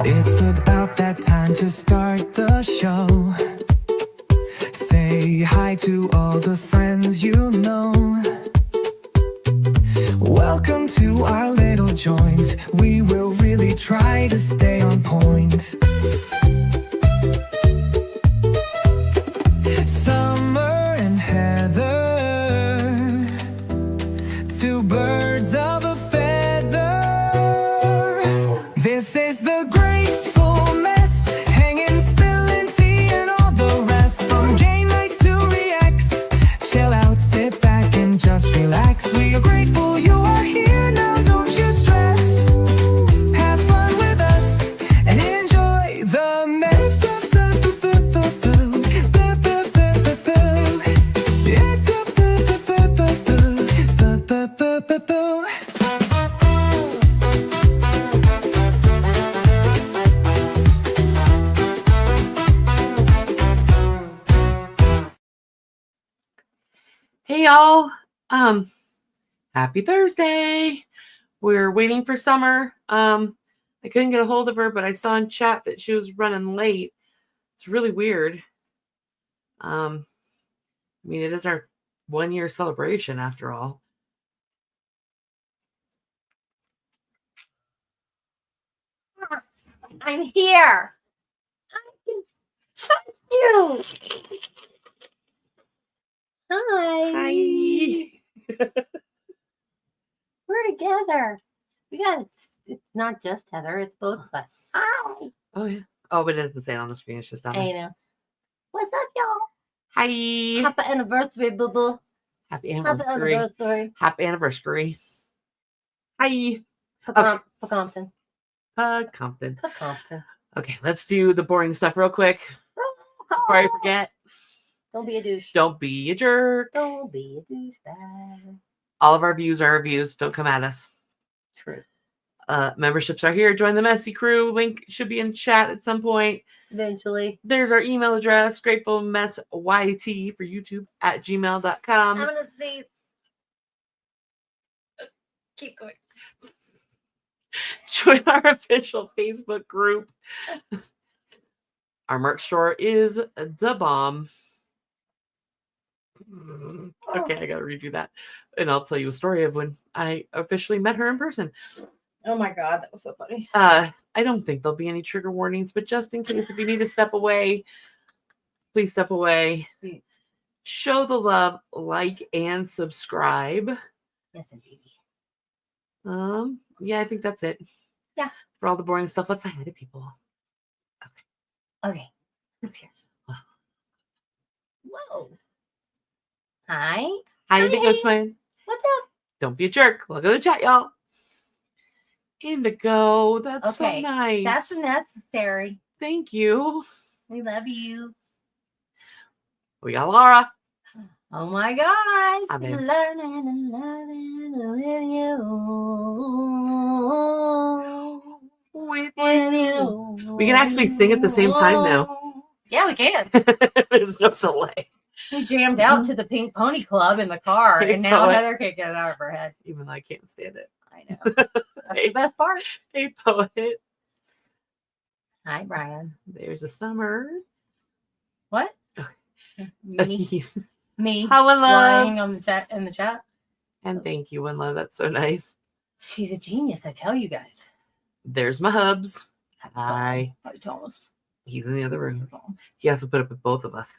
It's about that time to start the show. Say hi to all the friends you know. Welcome to our little joint. We will really try to stay on point. Summer and Heather, two birds of a feather. This is the Grateful Mess, hanging, spilling tea and all the rest. From game nights to reacts, chill out, sit back and just relax. We are grateful you are here now, don't you stress. Have fun with us and enjoy the mess. Hey y'all, happy Thursday. We're waiting for Summer. I couldn't get a hold of her, but I saw in chat that she was running late. It's really weird. I mean, it is our 1 year celebration after all. I'm here. I can touch you. Hi. We're together. It's not just Heather, it's both of us. Hi. Oh yeah. Oh, but it doesn't say it on the screen. It's just down there. I know. What's up, y'all? Hi. Happy anniversary, boo boo. Happy Happy anniversary. anniversary. Happy anniversary. Hi. Compton. Compton. Compton. Okay, let's do the boring stuff real quick before I forget. Don't be a douche. Don't be a jerk. Don't be a douchebag. All of our views are our views. Don't come at us. True. Memberships are here. Join the messy crew. Link should be in chat at some point. Eventually. There's our email address, gratefulmessyt for YouTube @gmail.com. I'm gonna see. Keep going. Join our official Facebook group. Our merch store is the bomb. Okay, I gotta redo that. And I'll tell you a story of when I officially met her in person. Oh my god, that was so funny. I don't think there'll be any trigger warnings, but just in case, if you need to step away, please step away. Show the love, like, and subscribe. Yes, indeed. Yeah, I think that's it. Yeah. For all the boring stuff, let's say hi to people. Okay. Who's here? Whoa. Hi. Hi, Indigo Twin. What's up? Don't be a jerk. Look at the chat, y'all. Indigo, that's so Okay. nice. That's necessary. Thank you. We love you. We got Laura. Oh my gosh. I'm in. Learning and loving with you. We can actually sing at the same time now. Yeah, we can. There's no delay. We jammed out to the Pink Pony Club in the car, Hey, and now poet. Heather can't get it out of her head. Even though I can't stand it. I know. That's the best part. Hey, poet. Hi, Brian. There's a Summer. What? Me. Me. Hello, love. Lying on the chat in the chat. And thank you, One Love. That's so nice. She's a genius, I tell you guys. There's my hubs. Hi. Hi, Thomas. He's in the other room. He has to put up with both of us.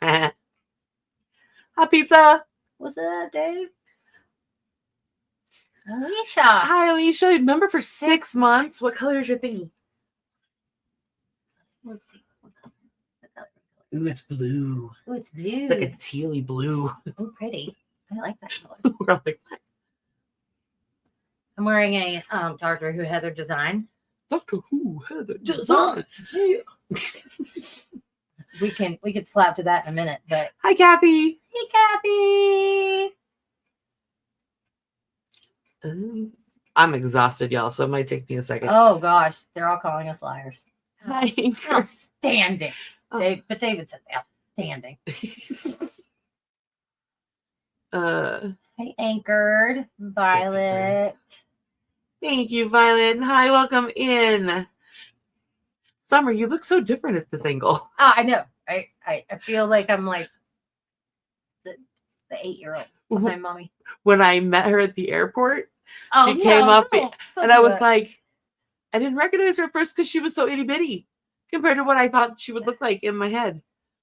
Hi, Pizza. What's up, Dave? Alicia. Hi, Alicia. Remember for 6 months? What color is your thingy? Let's see. What color? Ooh, it's blue. Ooh, it's blue. It's like a tealy blue. Oh, pretty. I like that color. We're like, what? I'm wearing a Doctor Who Heather design. Doctor Who, Heather, design. We could slap to that in a minute, but Hi, Kathy. hey, Kathy. I'm exhausted, y'all, so it might take me a second. Oh gosh, they're all calling us liars. Hi, Anchor. Outstanding. Oh. But David says outstanding. Hey, Anchored, Violet. Thank you, Violet. Hi, welcome in. Summer, you look so different at this angle. Oh, I know. I feel like I'm like the 8-year-old with my mommy. When I met her at the airport, Oh, she came up don't and I do was that. like, I didn't recognize her at first because she was so itty bitty compared to what I thought she would look like in my head.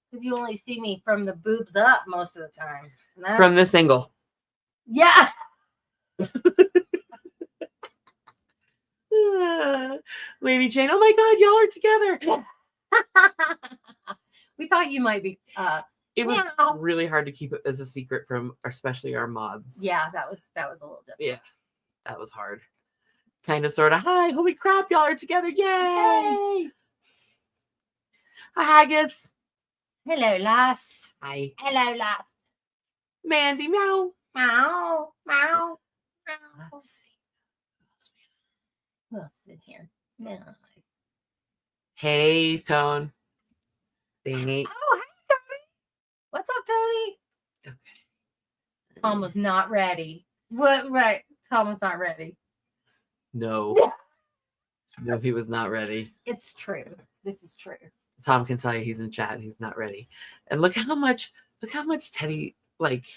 Because you only see me from the boobs up most of the time. And that's- From this angle. yeah. Lady Jane, oh my God, y'all are together. We thought you might be. It was Meow. really hard to keep it as a secret from especially our mods. Yeah, that was a little different. Yeah, that was hard. Kind of, sort of. Hi, holy crap, y'all are together. Yay. Hey. Hi, Haggis. Hello, lass. Hi. Hello, lass. Mandy, meow. Meow, meow, meow. Let's see. We'll sit here. No. Hey, Tone. Thingy. Oh, hey, Tony. What's up, Tony? Okay. Tom was not ready. What? Right. Tom was not ready. No. No, he was not ready. It's true. This is true. Tom can tell you he's in chat and he's not ready. And look how much Teddy Like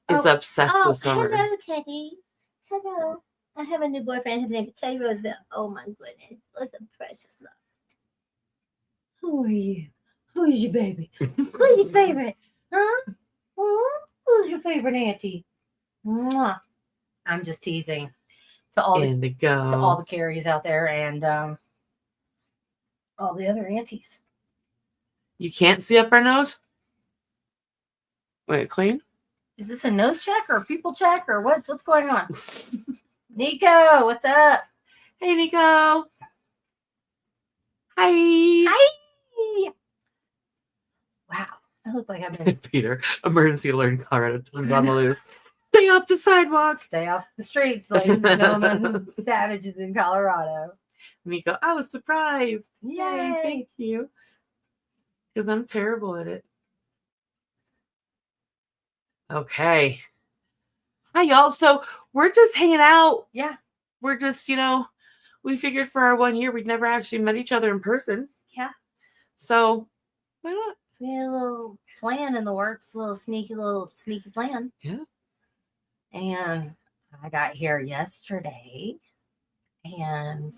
is obsessed with Summer. Hello, Teddy. Hello. I have a new boyfriend. His name is Teddy Roosevelt. Oh my goodness. What a precious love. Who are you? Who's your baby? Who's your favorite? Huh? Who's your favorite auntie? Mwah. I'm just teasing to all the Carries out there and all the other aunties. You can't see up our nose? Wait, clean? Is this a nose check or a people check or what's going on? Nico, what's up? Hey, Nico. Hi. Hi. Wow. I look like I've been Peter, emergency alert in Colorado. Twins on the loose. Stay off the sidewalks. stay off the streets, ladies and gentlemen. Savages in Colorado. Nico, I was surprised. Yay. Thank you. Because I'm terrible at it. Okay. Hi, y'all. So we're just hanging out. Yeah. We're just, we figured for our 1 year we'd never actually met each other in person. Yeah. So why not? So we had a little plan in the works, a little sneaky plan. Yeah. And I got here yesterday and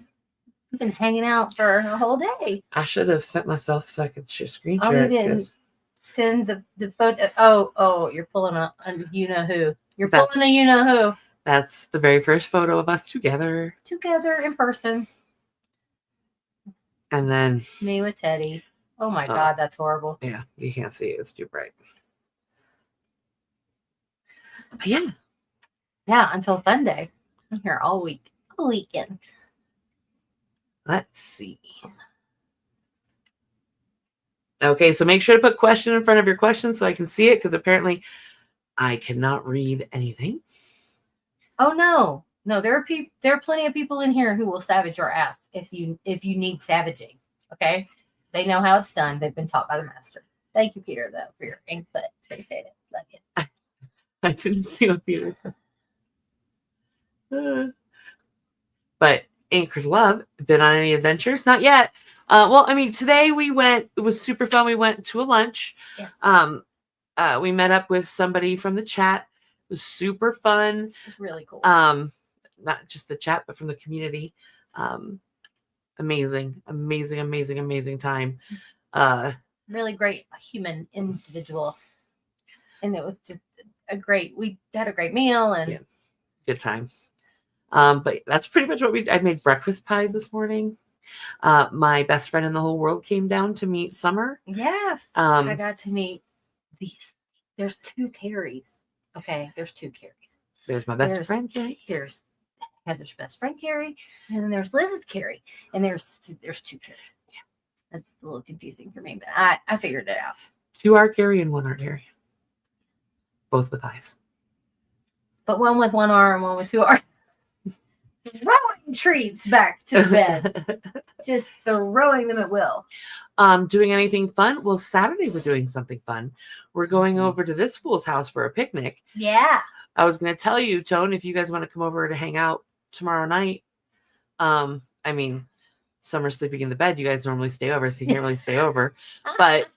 we've been hanging out for a whole day. I should have sent myself so I could screen Oh, share you it. didn't 'Cause send the photo. Oh, you're pulling a you know who. You're pulling a you know who. that's the very first photo of us together. Together in person. And then, Me with Teddy. Oh my God, that's horrible. yeah, you can't see it. It's too bright. But yeah. Yeah, until Sunday. I'm here all weekend. Let's see. Okay, so make sure to put question in front of your question so I can see it, because apparently I cannot read anything. Oh no, there are plenty of people in here who will savage your ass if you need savaging. Okay, they know how it's done. They've been taught by the master. Thank you, Peter, though, for your input. Appreciate it. Love you. I didn't see what Peter said. But Anchored Love, been on any adventures? Not yet. Well, I mean, today we went. It was super fun. We went to a lunch. Yes. We met up with somebody from the chat. It was super fun. It was really cool. Not just the chat, but from the community. Amazing time. Really great human individual, and it was just we had a great meal and good time. But that's pretty much what I made breakfast pie this morning. My best friend in the whole world came down to meet Summer. Yes. I got to meet these. There's 2 Carries. Okay, there's 2 Carries. There's my best friend, Carrie. There's Heather's best friend, Carrie, and then there's Liz's Carrie, and there's 2 Carries. Yeah, that's a little confusing for me, but I figured it out. 2 are Carrie and 1 aren't Carrie. Both with eyes. But one with 1 arm, one with 2 arms. Throwing treats back to the bed. Just throwing them at will. Doing anything fun? Well, Saturday we're doing something fun. We're going over to this fool's house for a picnic. Yeah. I was going to tell you, Tone, if you guys want to come over to hang out tomorrow night. I mean, Summer's sleeping in the bed. You guys normally stay over, so you can't really stay over. But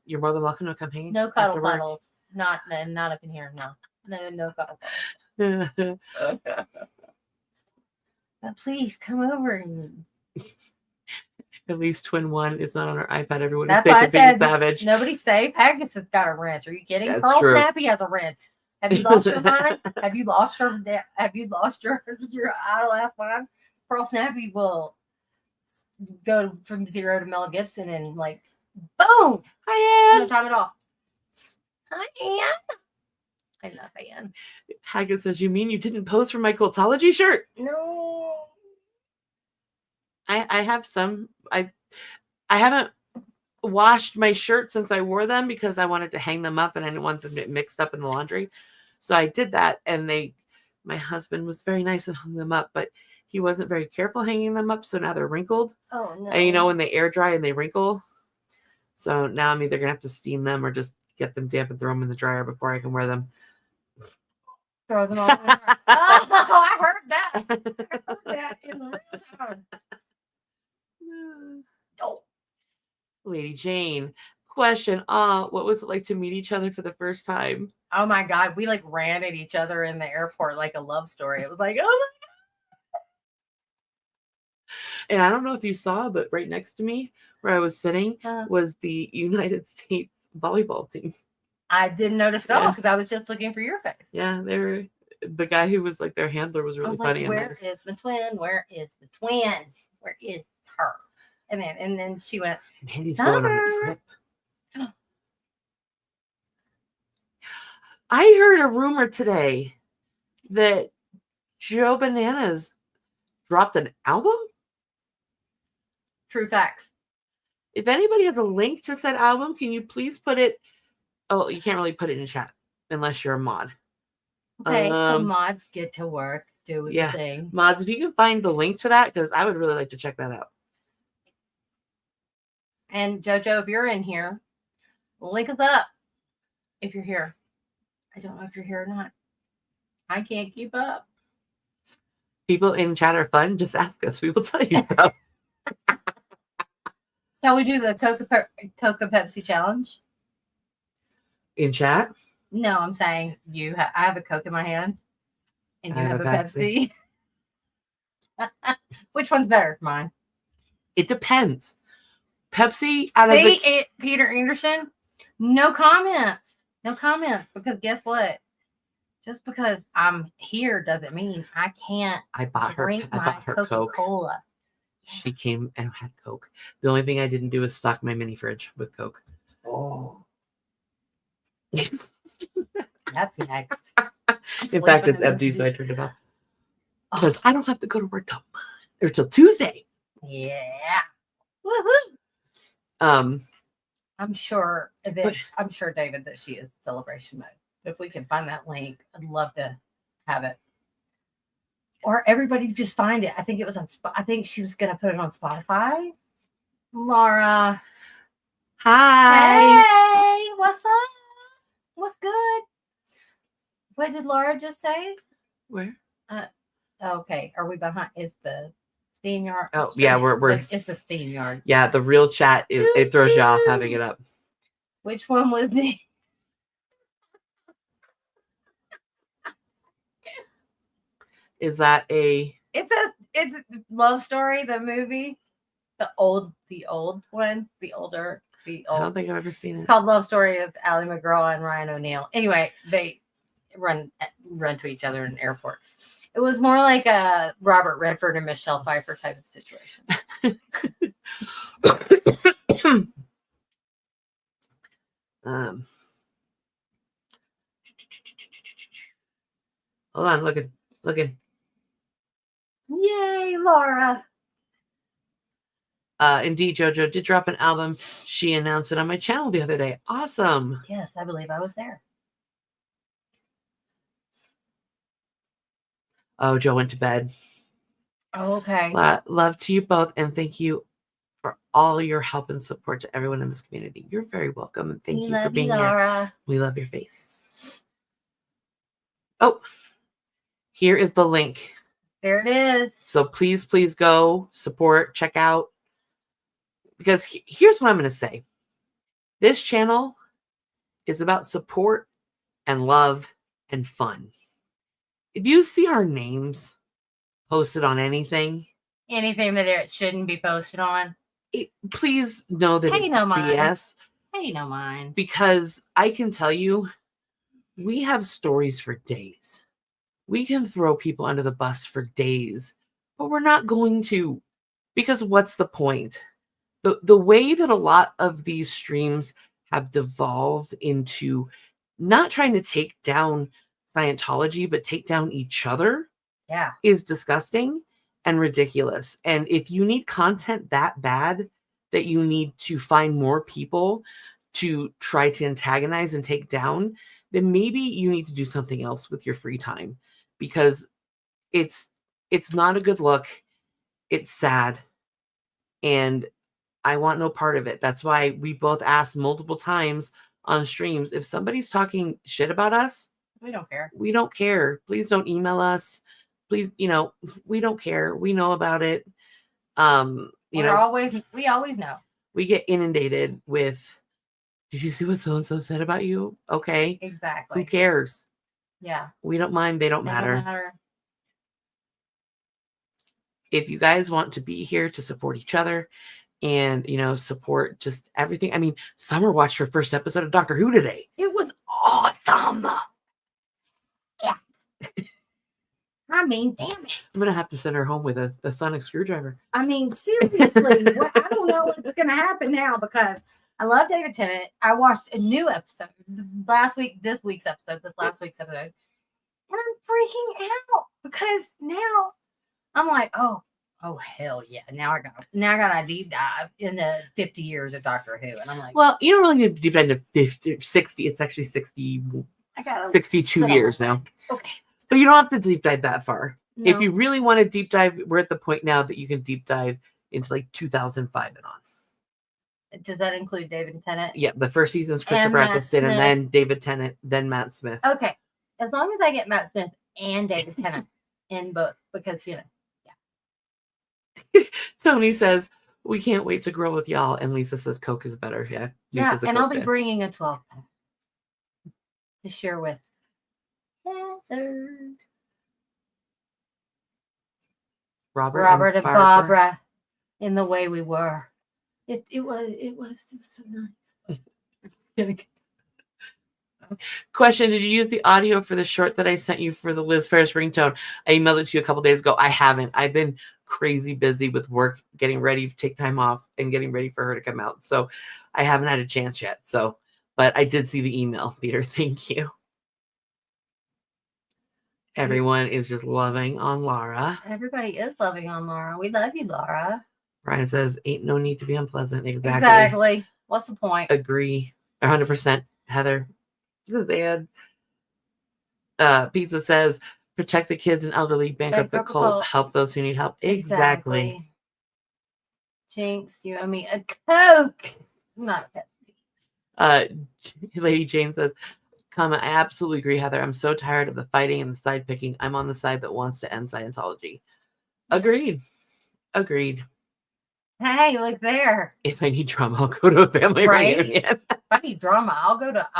you're more than welcome to come hang. No cuddle after work. puddles. Not up in here. No cuddle puddles. But please come over. And... At least twin one is not on her iPad. Everyone is That's safe why I from being said savage. nobody's safe. Haggis has got a wrench. Are you kidding? That's Pearl true. Snappy has a wrench. Have you lost your mind? Have you lost your idle ass mind? Pearl Snappy will go from 0 to Mel Gibson and like boom. Hi, No Ann. time at all. Hi, Ann. I love Ann. Haggis says, "You mean you didn't pose for my Cultology shirt?" No. I have some. I haven't washed my shirt since I wore them because I wanted to hang them up and I didn't want them to get mixed up in the laundry. So I did that, and my husband was very nice and hung them up, but he wasn't very careful hanging them up, so now they're wrinkled. Oh no. And you know when they air dry and they wrinkle? So now I'm either gonna have to steam them or just get them damp and throw them in the dryer before I can wear them. Throw them all in the dryer. Oh, I heard that. I heard that in the real time. Oh. Lady Jane, question. What was it like to meet each other for the first time? Oh my God, we like ran at each other in the airport like a love story. It was like, oh And I don't know if you saw, but right next to me where I was sitting was the United States volleyball team. I didn't notice at all because I was just looking for your face. Yeah, the guy who was like their handler was really funny. Where is the twin? Where is the twin? Where is her? And then she went, Mandy's going on a trip. I heard a rumor today that Joe Bananas dropped an album. True facts. If anybody has a link to said album, can you please put it? Oh, you can't really put it in chat unless you're a mod. Okay, so mods get to work, do the thing. Mods, if you can find the link to that, because I would really like to check that out. And JoJo, if you're in here, link us up. If you're here. I don't know if you're here or not. I can't keep up. People in chat are fun. Just ask us. We will tell you stuff. Shall we do the Coca Pepsi challenge? In chat? No, I'm saying I have a Coke in my hand, and you have a Pepsi. Which one's better? Mine. It depends. Pepsi Peter Anderson. No comments. No comments. Because guess what? Just because I'm here doesn't mean I can't. I bought her Coca-Cola. She came and had Coke. The only thing I didn't do is stock my mini fridge with Coke. Oh. That's next. In fact, it's empty, so I turned it off. Because I don't have to go to work till Tuesday. Yeah. Woohoo. I'm sure, David, that she is celebration mode. If we can find that link, I'd love to have it. Or everybody just find it. I think it was on. I think she was gonna put it on Spotify. Laura. Hi. Hey, what's up? What's good? What did Laura just say? Where? Okay. Are we behind? Is the Steam Yard? Oh yeah, we're. It's the Steam Yard. Yeah, the real chat it throws you off having it up. Which one was the? Is that a? It's a love story. The movie, the old one, the older. I don't think I've ever seen it. It's called Love Story. It's Ally McGraw and Ryan O'Neal. Anyway, they run to each other in an airport. It was more like a Robert Redford and Michelle Pfeiffer type of situation. Hold on, looking. Yay, Laura. Indeed, JoJo did drop an album. She announced it on my channel the other day. Awesome. Yes, I believe I was there. Oh, Joe went to bed. Oh, okay. Love to you both, and thank you for all your help and support to everyone in this community. You're very welcome, and thank you for being here. We love your face. Oh, here is the link There it is. So please, please go support, check out. Because here's what I'm going to say. This channel is about support and love and fun. If you see our names posted on anything that it shouldn't be posted on, please know that Pay it's no mind. BS. hey, no mind. Because I can tell you, we have stories for days. We can throw people under the bus for days, but we're not going to. Because what's the point? The way that a lot of these streams have devolved into not trying to take down Scientology, but take down each other Yeah. is disgusting and ridiculous. And if you need content that bad that you need to find more people to try to antagonize and take down, then maybe you need to do something else with your free time, because it's not a good look. It's sad. And I want no part of it. That's why we both asked multiple times on streams, if somebody's talking shit about us, We don't care. we don't care. Please don't email us. Please, we don't care. We know about it. We always know. We get inundated with, did you see what so-and-so said about you? Okay. Exactly. Who cares? Yeah. We don't mind. They don't They matter. don't matter. If you guys want to be here to support each other and, support just everything. I mean, Summer watched her first episode of Doctor Who today. It was awesome. Yeah. I mean, damn it. I'm going to have to send her home with a sonic screwdriver. I mean, seriously, I don't know what's going to happen now, because I love David Tennant. I watched a new episode last week, this week's episode, this last week's episode, and I'm freaking out because now I'm like, oh hell yeah! Now I got a deep dive into 50 years of Doctor Who, and I'm like, Well, you don't really need to deep dive into 50, 60. It's actually 60, I got 62 years now. Okay, But you don't have to deep dive that far. no. If you really want to deep dive, we're at the point now that you can deep dive into like 2005 and on. Does that include David Tennant? Yeah, the first season's Christopher And Matt Eccleston, and Smith. then David Tennant, then Matt Smith. Okay, as long as I get Matt Smith and David Tennant in book, because Tony says, we can't wait to grow with y'all. And Lisa says, Coke is better. Yeah. yeah, Lisa's a and Coke I'll be fan. bringing a 12-pack to share with Heather, Robert and Barbara in the way we were. It was so nice. Question: did you use the audio for the short that I sent you for the Liz Ferris ringtone? I emailed it to you a couple days ago. I haven't. I've been crazy busy with work, getting ready to take time off and getting ready for her to come out. So I haven't had a chance yet. So, but I did see the email, Peter. Thank you. Everyone is just loving on Laura. Everybody is loving on Laura. We love you, Laura. Brian says, ain't no need to be unpleasant. Exactly. What's the point? Agree. 100%. Heather. This is Pizza says, protect the kids and elderly, bankrupt the cult, help those who need help. Exactly. Jinx, you owe me a Coke. Not a Pepsi. Lady Jane says, comment, I absolutely agree, Heather. I'm so tired of the fighting and the side picking. I'm on the side that wants to end Scientology. Agreed. Hey, look there. If I need drama, I'll go to a family reunion. If I need drama, I'll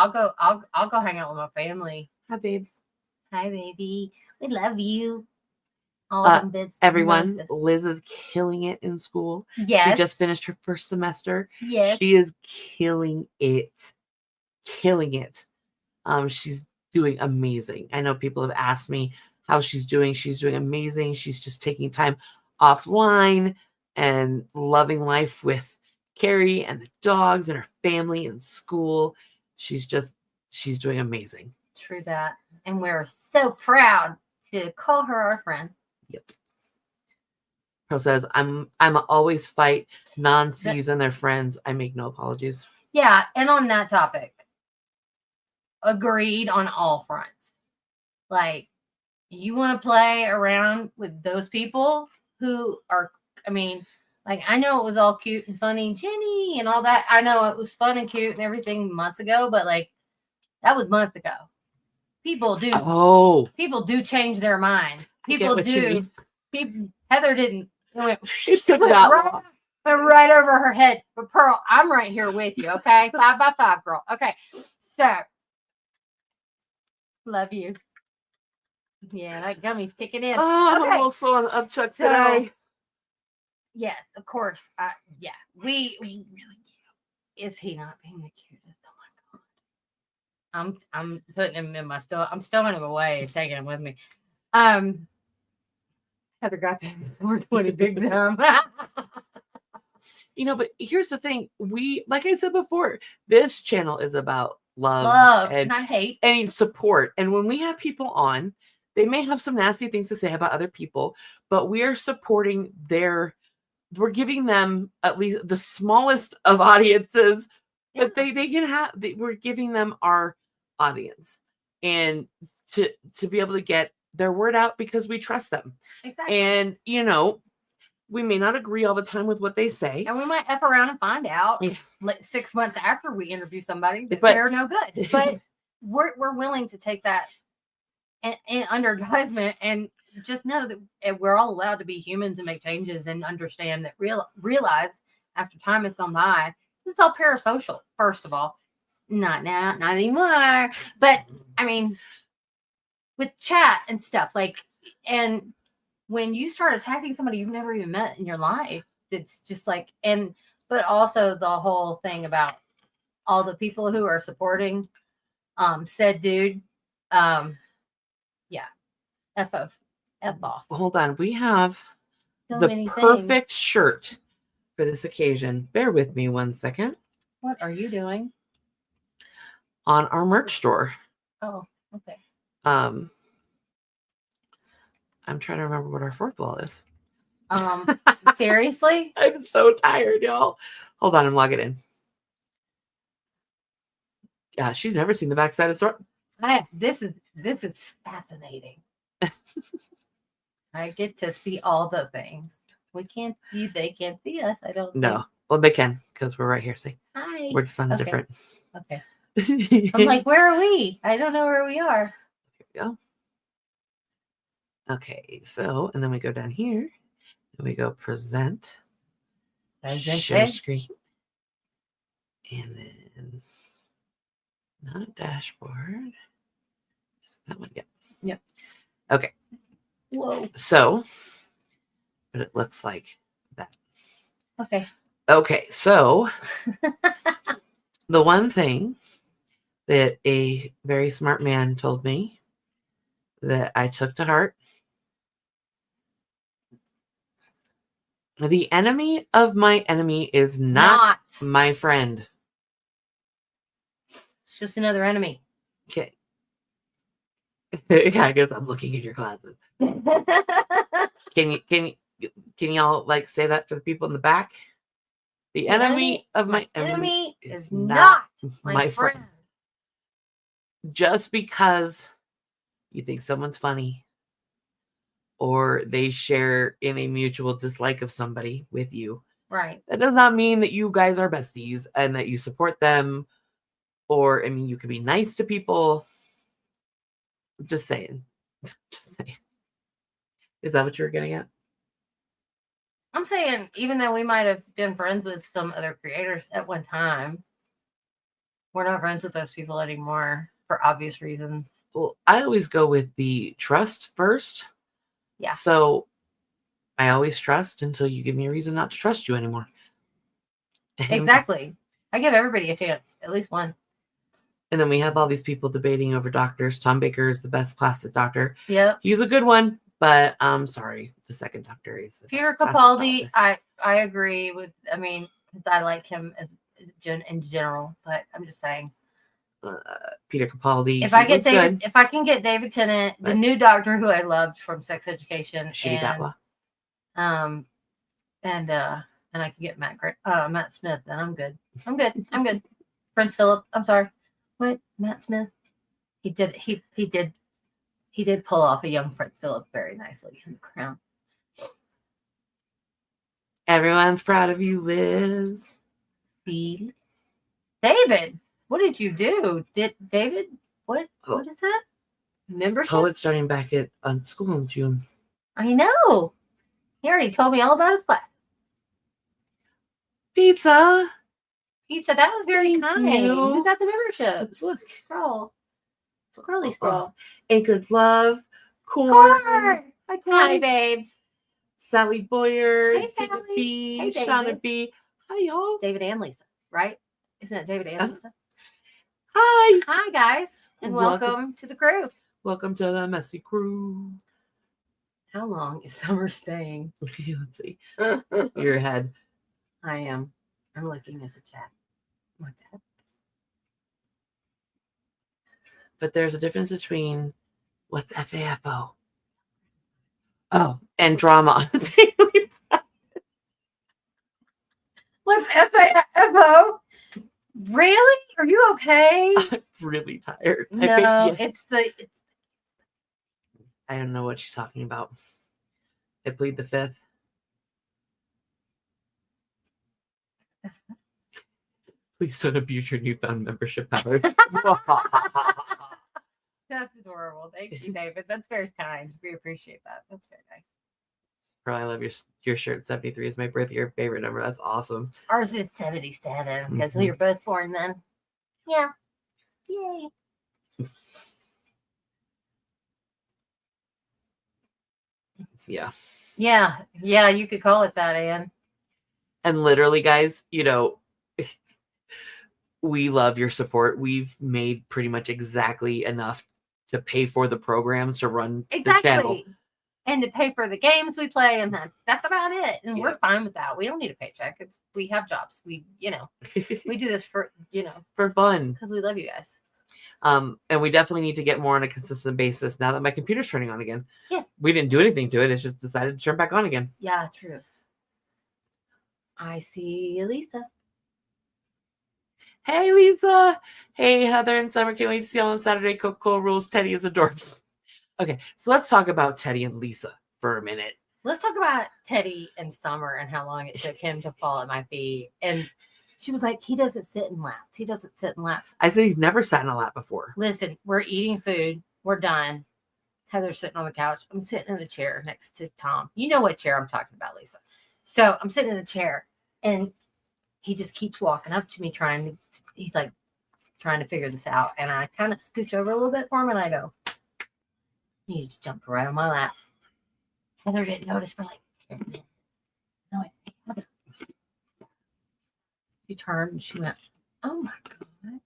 go hang out with my family. Hi, babes. Hi, baby. We love you. All of them bits. Everyone, Liz is killing it in school. Yes. She just finished her first semester. Yes. She is killing it. She's doing amazing. I know people have asked me how she's doing. She's doing amazing. She's just taking time offline and loving life with Carrie and the dogs and her family and school. She's doing amazing. True that. And we're so proud to call her our friend. Yep. Pearl says, I'm always fight non-Cs and their friends. I make no apologies. Yeah, and on that topic, agreed on all fronts. Like, you want to play around with those people who are, I know it was all cute and funny, Jenny, and all that. I know it was fun and cute and everything months ago, but that was months ago. People do change their mind. People do Heather didn't. It went, It took went that right, long. went right over her head. But Pearl, I'm right here with you, okay? 5 by 5, girl. Okay. So, love you. Yeah, that gummy's kicking in. Oh, I'm a Okay. little slow on the upchuck So, today. Yes, of course. Yeah. We really cute. Is he not being the cutest? Oh my god. I'm putting him in my store. I'm stowing him away and taking him with me. Heather got that 420 big time. But here's the thing. Like I said before, this channel is about love, Love, and not hate. and support. And when we have people on, they may have some nasty things to say about other people, but we are supporting we're giving them at least the smallest of audiences, but they can have, we're giving them our audience, and to be able to get their word out because we trust them. Exactly. And we may not agree all the time with what they say, And we might F around and find out like 6 months after we interview somebody that they're no good. But we're willing to take that under advisement and just know that we're all allowed to be humans and make changes and understand that realize after time has gone by, this is all parasocial, first of all. Not now, not anymore. But I mean, with chat and stuff, and when you start attacking somebody you've never even met in your life, it's just but also the whole thing about all the people who are supporting said dude, yeah, F off. Hold on, we have So the many perfect things. shirt for this occasion. Bear with me 1 second. What are you doing? On our merch store. Oh, okay. I'm trying to remember what our fourth wall is. Seriously? I'm so tired, y'all. Hold on, I'm logging in. Yeah, she's never seen the backside of the store. This is fascinating. I get to see all the things. They can't see us. I don't know. Well, they can, because we're right here. See, hi. We're just on a different. Okay. I'm like, where are we? I don't know where we are. Here we go. Okay, so, and then we go down here, and we go present, share screen, and then not dashboard. Is that one? Yeah. Yep. Okay. Whoa. So, but it looks like that. Okay. Okay, so the one thing that a very smart man told me that I took to heart: the enemy of my enemy is not my friend. It's just another enemy. Okay. Yeah, I guess I'm looking at your glasses. Can y'all say that for the people in the back? The enemy of my enemy is not my friend. Just because you think someone's funny or they share in a mutual dislike of somebody with you, right? That does not mean that you guys are besties and that you support them. Or, I mean, you could be nice to people. Just saying. Just saying. Is that what you were getting at? I'm saying, even though we might have been friends with some other creators at one time, we're not friends with those people anymore for obvious reasons. Well, I always go with the trust first. Yeah. So I always trust until you give me a reason not to trust you anymore. Exactly. I give everybody a chance, at least one. And then we have all these people debating over doctors. Tom Baker is the best classic doctor. Yeah. He's a good one, but I'm sorry, the second doctor is the Peter Capaldi. I agree with. I mean, because I like him in general, but I'm just saying. Peter Capaldi. If I can get David Tennant, the new doctor who I loved from Sex Education, and I can get Matt Smith, then I'm good. I'm good. Prince Philip. I'm sorry. What? Matt Smith? He did pull off a young Prince Philip very nicely in The Crown. Everyone's proud of you, Liz. David, what did you do? David? What is that? Membership? It's starting back on school in June. I know. He already told me all about his class. Pizza. Pizza, that was very Thank kind. you. Who got the membership? Look. Scroll. Scrolly scroll. Anchored Love. Corn. Corn. Hi, Hi, Corn. babes. Sally Boyer. Hey, David Sally. B. Hey, Shauna David. B. Hi, y'all. David and Lisa, right? Isn't it David and Lisa? Hi. Hi, guys, and welcome to the crew. Welcome to the messy crew. How long is summer staying? Let's see. Your head. I am. I'm looking at the chat. My bad. But there's a difference between what's FAFO. Oh, and drama. What's FAFO? Really? Are you okay? I'm really tired. No, it's I don't know what she's talking about. I plead the fifth. Please don't abuse your newfound membership powers. That's adorable. Thank you, David. That's very kind. We appreciate that. That's very nice. Girl, I love your shirt. 73 is my birthday, your favorite number. That's awesome. Ours is 77 because Mhm. we were both born then. Yeah. Yay. Yeah. Yeah, you could call it that, Anne. And literally, guys, we love your support. We've made pretty much exactly enough to pay for the programs to run the channel. Exactly. And to pay for the games we play, and that's about it. And Yeah. we're fine with that. We don't need a paycheck. We have jobs. We do this for For fun. because we love you guys. And we definitely need to get more on a consistent basis now that my computer's turning on again. Yes. We didn't do anything to it. It's just decided to turn back on again. Yeah, true. I see Lisa. Hey, Lisa. Hey, Heather and Summer. Can't wait to see you on Saturday. Coca-Cola rules. Teddy is adorbs. Okay, so let's talk about Teddy and Lisa for a minute. Let's talk about Teddy and Summer and how long it took him to fall at my feet. And she was like, he doesn't sit in laps. He doesn't sit in laps. I said he's never sat in a lap before. Listen, we're eating food. We're done. Heather's sitting on the couch. I'm sitting in the chair next to Tom. You know what chair I'm talking about, Lisa. So I'm sitting in the chair and he just keeps walking up to me he's like trying to figure this out. And I kind of scooch over a little bit for him and I go, he just jumped right on my lap. Heather didn't notice for like 10 minutes. No, Heather. She turned and she went, oh my God.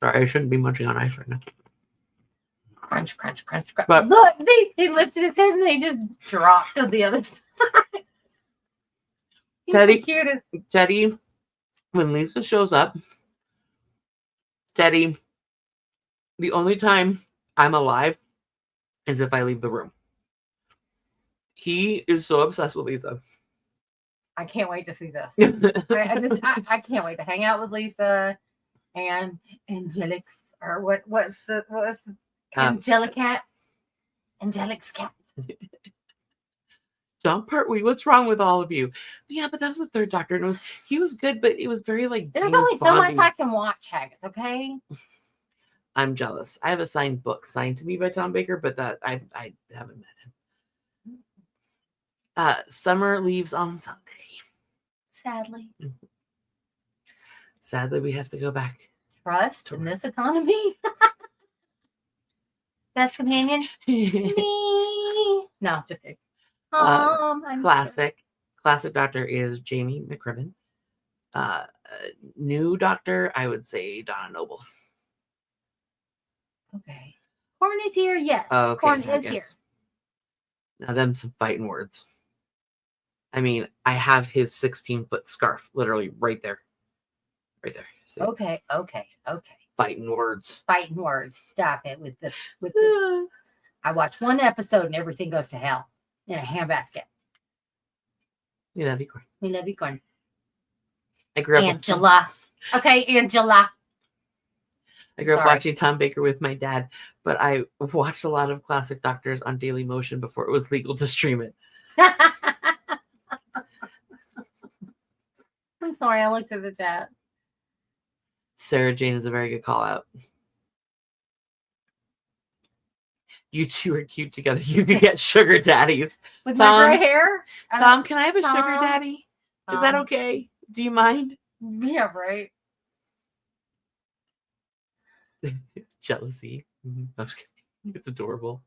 Sorry, I shouldn't be munching on ice right now. Crunch, crunch, crunch, crunch. But- Look, he lifted his head and they just dropped to the other side. He's Teddy- the cutest. Teddy, when Lisa shows up, Teddy, the only time I'm alive is if I leave the room. He is so obsessed with Lisa. I can't wait to see this. I can't wait to hang out with Lisa and Angelic's or what was the Angelicat? Angelic's cat. John Pertwee, what's wrong with all of you? Yeah, but that was the third Doctor, and he was good, but it was very like. There's James only so much Bondy. I can watch, Haggis, okay? I'm jealous. I have a signed book signed to me by Tom Baker, but that I haven't met him. Summer leaves on Sunday. Sadly. Sadly, we have to go back. Trust in this economy. Best companion? Me. No, just kidding. I'm Classic Doctor is Jamie McCrimmon. New Doctor, I would say Donna Noble. okay. Corn is here, yes. Oh, okay, Corn I is here. guess. Now them some fighting words. I mean, I have his 16-foot scarf literally right there. Right there. See? Okay. Fighting words. Fighting words. Stop it with the I watch one episode and everything goes to hell in a handbasket. Yeah, that'd be cool. We love you, Corn. I grew up Angela. Okay, Angela. I grew up Sorry. watching Tom Baker with my dad, but I watched a lot of classic Doctors on Daily Motion before it was legal to stream it. I'm sorry, I looked at the chat. Sarah Jane is a very good call out. You two are cute together. You could get sugar daddies. With Tom, my gray hair. Tom, can I have a sugar Tom, daddy? Is that okay? Do you mind? Yeah, right. Jealousy. I'm just kidding. It's adorable.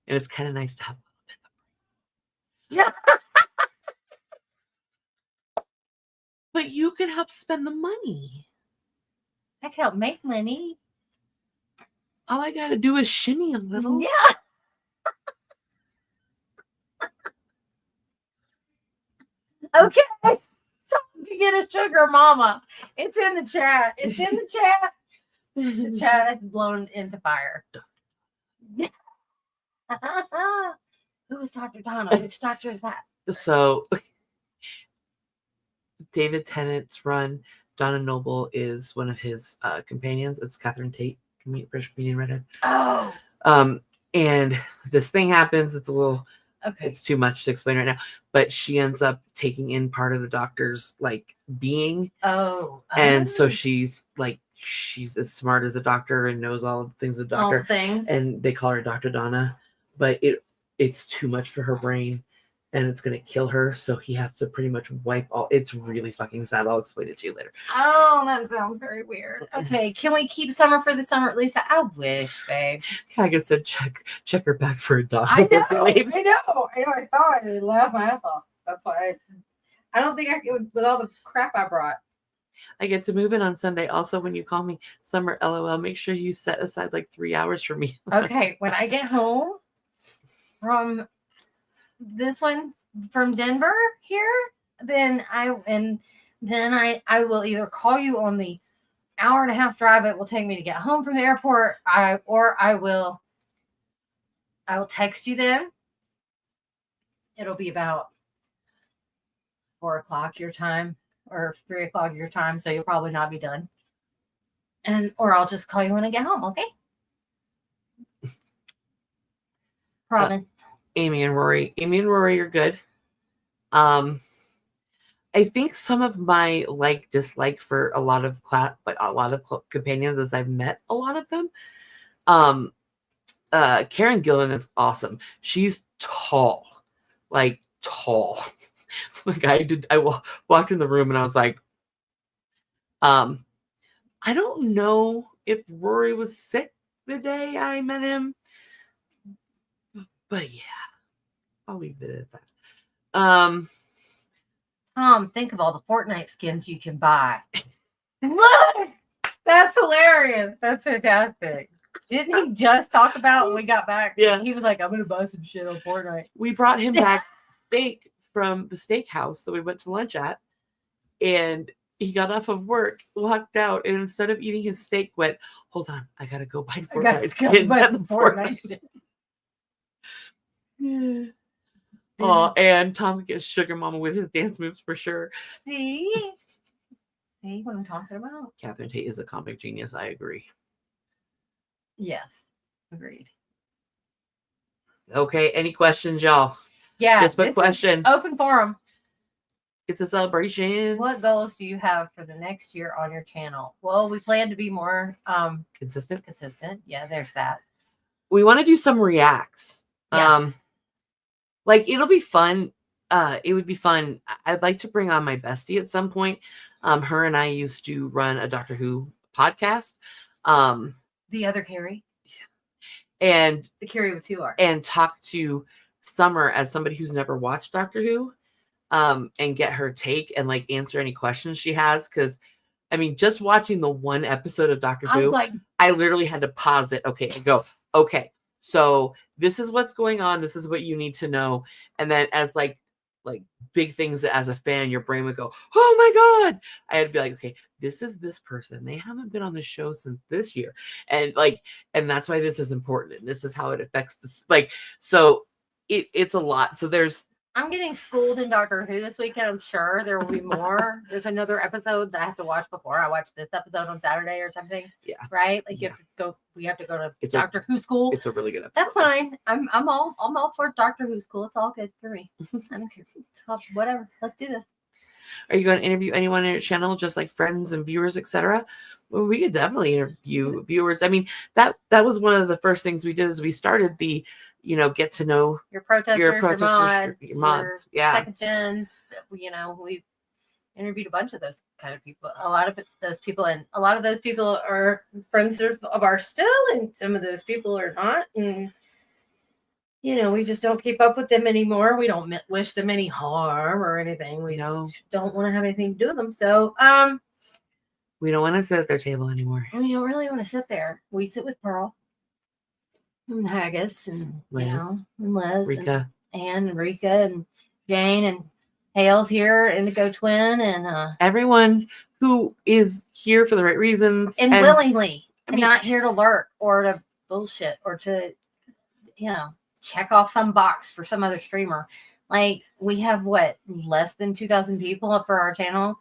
And it's kind of nice to have a little bit. Yeah. But you could help spend the money. I can help make money. All I gotta do is shimmy a little. Yeah. Okay. So you can get a sugar mama. It's in the chat. It's in the chat. The chat is blown into fire. Who is Dr. Donna? Which doctor is that? So, David Tennant's run, Donna Noble is one of his companions. It's Catherine Tate, British comedian redhead. Oh. And this thing happens. It's a little, Okay. it's too much to explain right now. But she ends up taking in part of the doctor's like being. Oh. And so she's as smart as a doctor and knows all the things of the doctor. All things. And they call her Dr. Donna, but it's too much for her brain and it's gonna kill her. So he has to pretty much wipe all. It's really fucking sad. I'll explain it to you later. Oh, that sounds very weird. Okay, can we keep summer for the summer, Lisa? I wish, babe. Kagan said check her back for a dog. I know. I saw it and laughed my ass off. That's why I don't think I could with all the crap I brought. I get to move in on Sunday. Also, when you call me Summer LOL, make sure you set aside like 3 hours for me. Okay, when I get home from this one from Denver here, then I will either call you on the hour and a half drive it will take me to get home from the airport. I will text you then. It'll be about 4 o'clock your time or 3 o'clock your time, so you'll probably not be done. Or I'll just call you when I get home, okay? Promise. Amy and Rory are good. I think some of my dislike for a lot of companions as I've met a lot of them. Karen Gillan is awesome. She's tall, tall. I walked in the room and I was like, I don't know if Rory was sick the day I met him, but yeah, I'll leave it at that. Think of all the Fortnite skins you can buy. Look, that's hilarious. That's fantastic. Didn't he just talk about when we got back? Yeah. He was like, I'm going to buy some shit on Fortnite. We brought him back steak from the steakhouse that we went to lunch at. And he got off of work, walked out, and instead of eating his steak, went, hold on, I got to go buy Fortnite skins at the Fortnite. Yeah. Oh, and Tom gets sugar mama with his dance moves for sure. See what I'm talking about? Catherine Tate is a comic genius. I agree. Yes, agreed. Okay, any questions, y'all? Yeah, just a question. Open forum. It's a celebration. What goals do you have for the next year on your channel? Well, we plan to be more consistent. Yeah, there's that. We want to do some reacts. Yeah. It'll be fun. It would be fun. I'd like to bring on my bestie at some point. Her and I used to run a Doctor Who podcast. The other Carrie. And the Carrie with 2 R's. And talk to Summer as somebody who's never watched Doctor Who. And get her take and answer any questions she has. Because just watching the one episode of Doctor Who, I literally had to pause it. Okay, and go, okay, so this is what's going on. This is what you need to know. And then as big things that as a fan, your brain would go, oh my God. I had to be like, okay, this is this person. They haven't been on the show since this year. And and that's why this is important. And this is how it affects this. So it's a lot. So I'm getting schooled in Doctor Who this weekend. I'm sure there will be more. There's another episode that I have to watch before I watch this episode on Saturday or something. Yeah. Right? You have to go. We have to go to It's Doctor Who school. It's a really good episode. That's fine. I'm all for Doctor Who school. It's all good for me. I don't care. Whatever. Let's do this. Are you going to interview anyone on your channel, just friends and viewers, etc.? Well, we could definitely interview viewers. I mean, that was one of the first things we did is we started the, get to know Your protesters, your mods, your mods. Yeah. second gens. We interviewed a bunch of those kind of people. A lot of those people, and a lot of those people are friends of ours still, and some of those people are not. And we just don't keep up with them anymore. We don't wish them any harm or anything. We don't want to have anything to do with them. So, we don't want to sit at their table anymore. We don't really want to sit there. We sit with Pearl and Haggis and Liz. and Liz, Rika, and Ann and Rika and Jane and Hale's here, Indigo Twin, and everyone who is here for the right reasons and willingly, and not here to lurk or to bullshit or to check off some box for some other streamer. Like, we have less than 2,000 people up for our channel.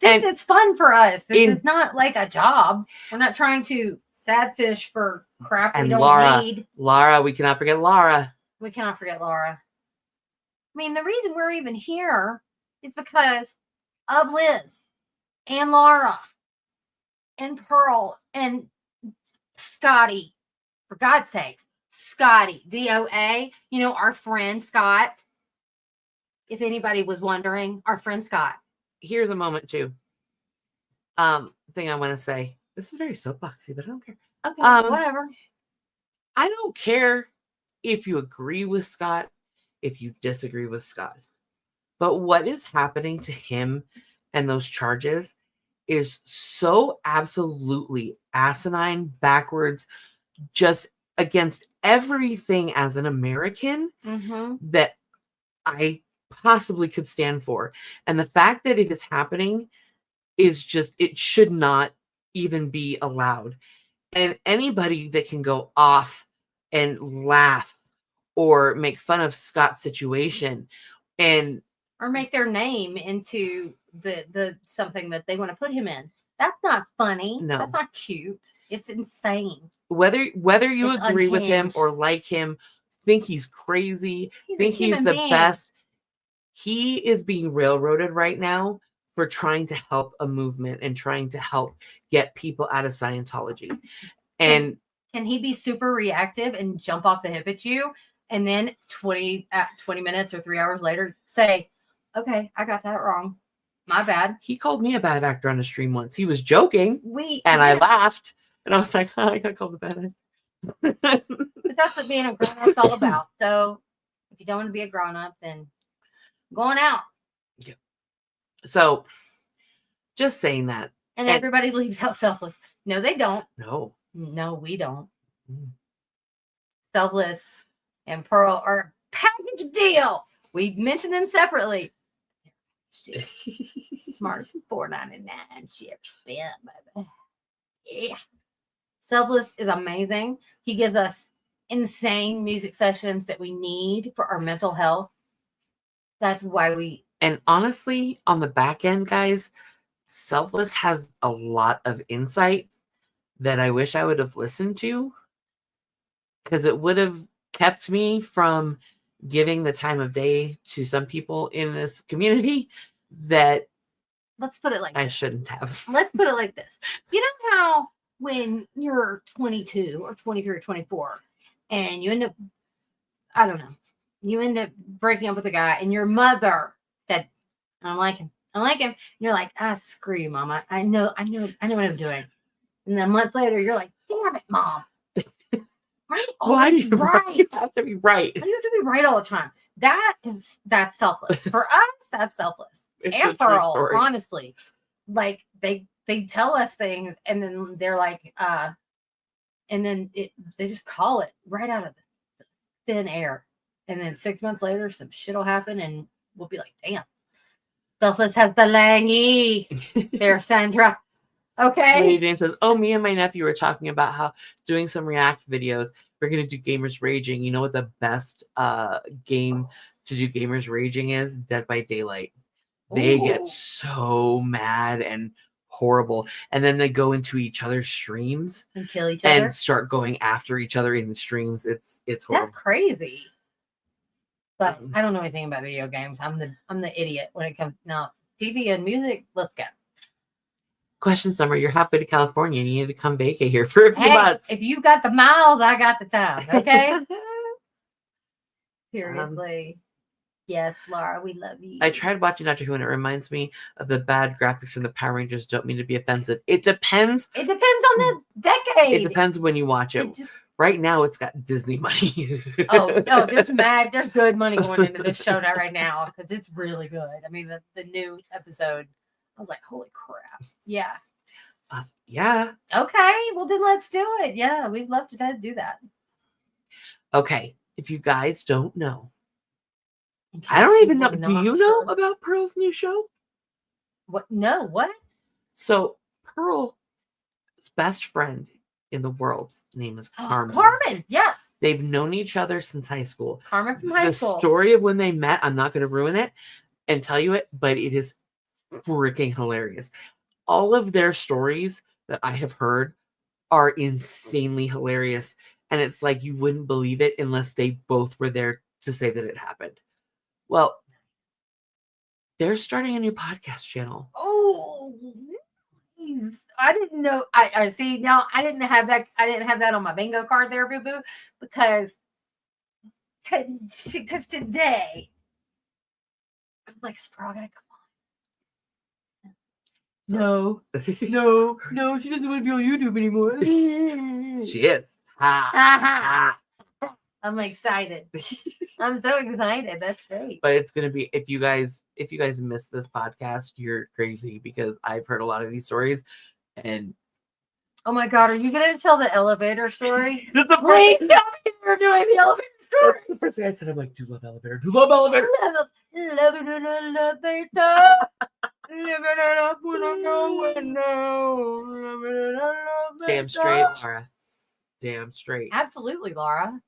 It's fun for us. This is not like a job. We're not trying to sad fish for crap we don't need. Laura, we cannot forget Laura. We cannot forget Laura. I mean, the reason we're even here is because of Liz and Laura and Pearl and Scotty. For God's sakes, Scotty, DOA. Our friend Scott. If anybody was wondering, our friend Scott. Here's a moment too. Thing I want to say. This is very soapboxy, but I don't care. Okay, whatever. I don't care if you agree with Scott, if you disagree with Scott. But what is happening to him and those charges is so absolutely asinine, backwards, just against everything as an American that I possibly could stand for. And the fact that it is happening is just, it should not even be allowed. And anybody that can go off and laugh or make fun of Scott's situation or make their name into the something that they want to put him in, that's not funny. No, that's not cute. It's insane. Whether you agree with him or like him, think he's crazy, think he's the best, he is being railroaded right now for trying to help a movement and trying to help get people out of Scientology. And can he be super reactive and jump off the hip at you, and then 20 minutes or 3 hours later say, okay, I got that wrong, my bad? He called me a bad actor on a stream once. He was joking, I laughed, and I was like, I got called a bad actor. But that's what being a grown-up's all about. So if you don't want to be a grown-up, then going out. Yeah. So just saying that. And everybody leaves out Selfless. No, they don't. No, we don't. Selfless and Pearl are a package deal. We mentioned them separately. Smartest $4.99 she ever spent, baby. Yeah. Selfless is amazing. He gives us insane music sessions that we need for our mental health. That's why and honestly, on the back end, guys, Selfless has a lot of insight that I wish I would have listened to, because it would have kept me from giving the time of day to some people in this community that let's put it like I shouldn't have. Let's put it like this. You know how when you're 22 or 23 or 24 and you end up, I don't know, you end up breaking up with a guy and your mother said, I don't like him. And you're like, screw you, Mama. I know what I'm doing. And then a month later, you're like, damn it, Mom. Why do you have to be right? Why do you have to be right all the time? That's selfless. For us, that's selfless. And Pearl, honestly. Like, they tell us things and then they're like, and then they just call it right out of the thin air. And then 6 months later, some shit will happen and we'll be like, damn. Selfless has the Langy. There, Sandra. Okay. Lady Jane says, me and my nephew were talking about how doing some React videos. We're going to do Gamers Raging. You know what the best game to do Gamers Raging is? Dead by Daylight. They get so mad and horrible. And then they go into each other's streams. And kill each other. And start going after each other in the streams. It's horrible. That's crazy. But I don't know anything about video games. I'm the idiot when it comes. No, TV and music, let's go. Question, Summer. You're halfway to California. You need to come vacay here for a few Hey, months. if you got the miles, I got the time. Okay. Seriously. Yes, Laura, we love you. I tried watching Doctor Who, and it reminds me of the bad graphics from the Power Rangers. Don't mean to be offensive. It depends. It depends on the decade. It depends when you watch it. It just Right now, it's got Disney money. oh no, there's good money going into this show right now because it's really good. I mean, the new episode, I was like, holy crap. Yeah. Yeah. Okay. Well, then let's do it. Yeah, we'd love to do that. Okay. If you guys don't know, In I don't case even know. were Do not you know sure. about Pearl's new show? What? No. What? So Pearl's best friend in the world's name is Carmen. Carmen. Yes. They've known each other since high school. Carmen from high The school. story of when they met, I'm not going to ruin it and tell you it, but it is freaking hilarious. All of their stories that I have heard are insanely hilarious. And it's like you wouldn't believe it unless they both were there to say that it happened. Well, they're starting a new podcast channel. Oh, nice. I didn't know. I see now. I didn't have that. I didn't have that on my bingo card there, boo boo, because today, I'm like, Sprout, gotta come on. No, she doesn't want to be on YouTube anymore. She is. Ha. I'm excited. I'm so excited. That's great. But it's gonna be if you guys miss this podcast, you're crazy because I've heard a lot of these stories, and Oh my God, are you gonna tell the elevator story? that's the Please tell me you're doing the elevator story. the first thing I said. I'm like, do love elevator. Do love elevator. Love it in an elevator. Living it up when I'm going down. Living in an elevator. Damn straight, Laura. Damn straight. Absolutely, Laura.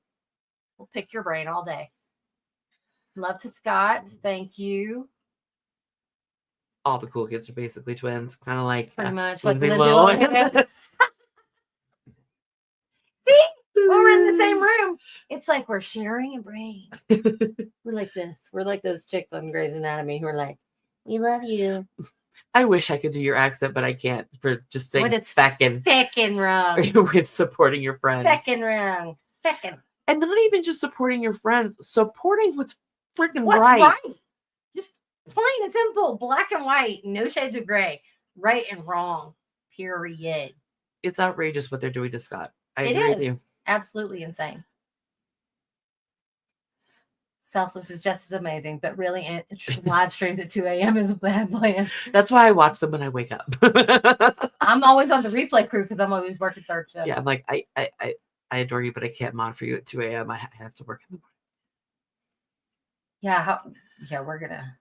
We'll pick your brain all day. Love to Scott. Thank you. All the cool kids are basically twins, kind of like Pretty much like Lindsay Lindsay Lohan. Lohan. See? When we're in the same room. It's like we're sharing a brain. We're like this. We're like those chicks on Grey's Anatomy who are like, we love you. I wish I could do your accent, but I can't for just saying What is feckin' Feckin' wrong. with supporting your friends. Feckin' wrong. Feckin'. And not even just supporting your friends, supporting what's freaking What's right. right? Just plain and simple. Black and white. No shades of gray. Right and wrong. Period. It's outrageous what they're doing to Scott. I It agree is. with you. Absolutely insane. Selfless is just as amazing, but really live streams at 2 a.m. is a bad plan. That's why I watch them when I wake up. I'm always on the replay crew because I'm always working third shift. Yeah, I'm like, I adore you, but I can't mod for you at 2 a.m. I have to work in the morning. Yeah, we're gonna.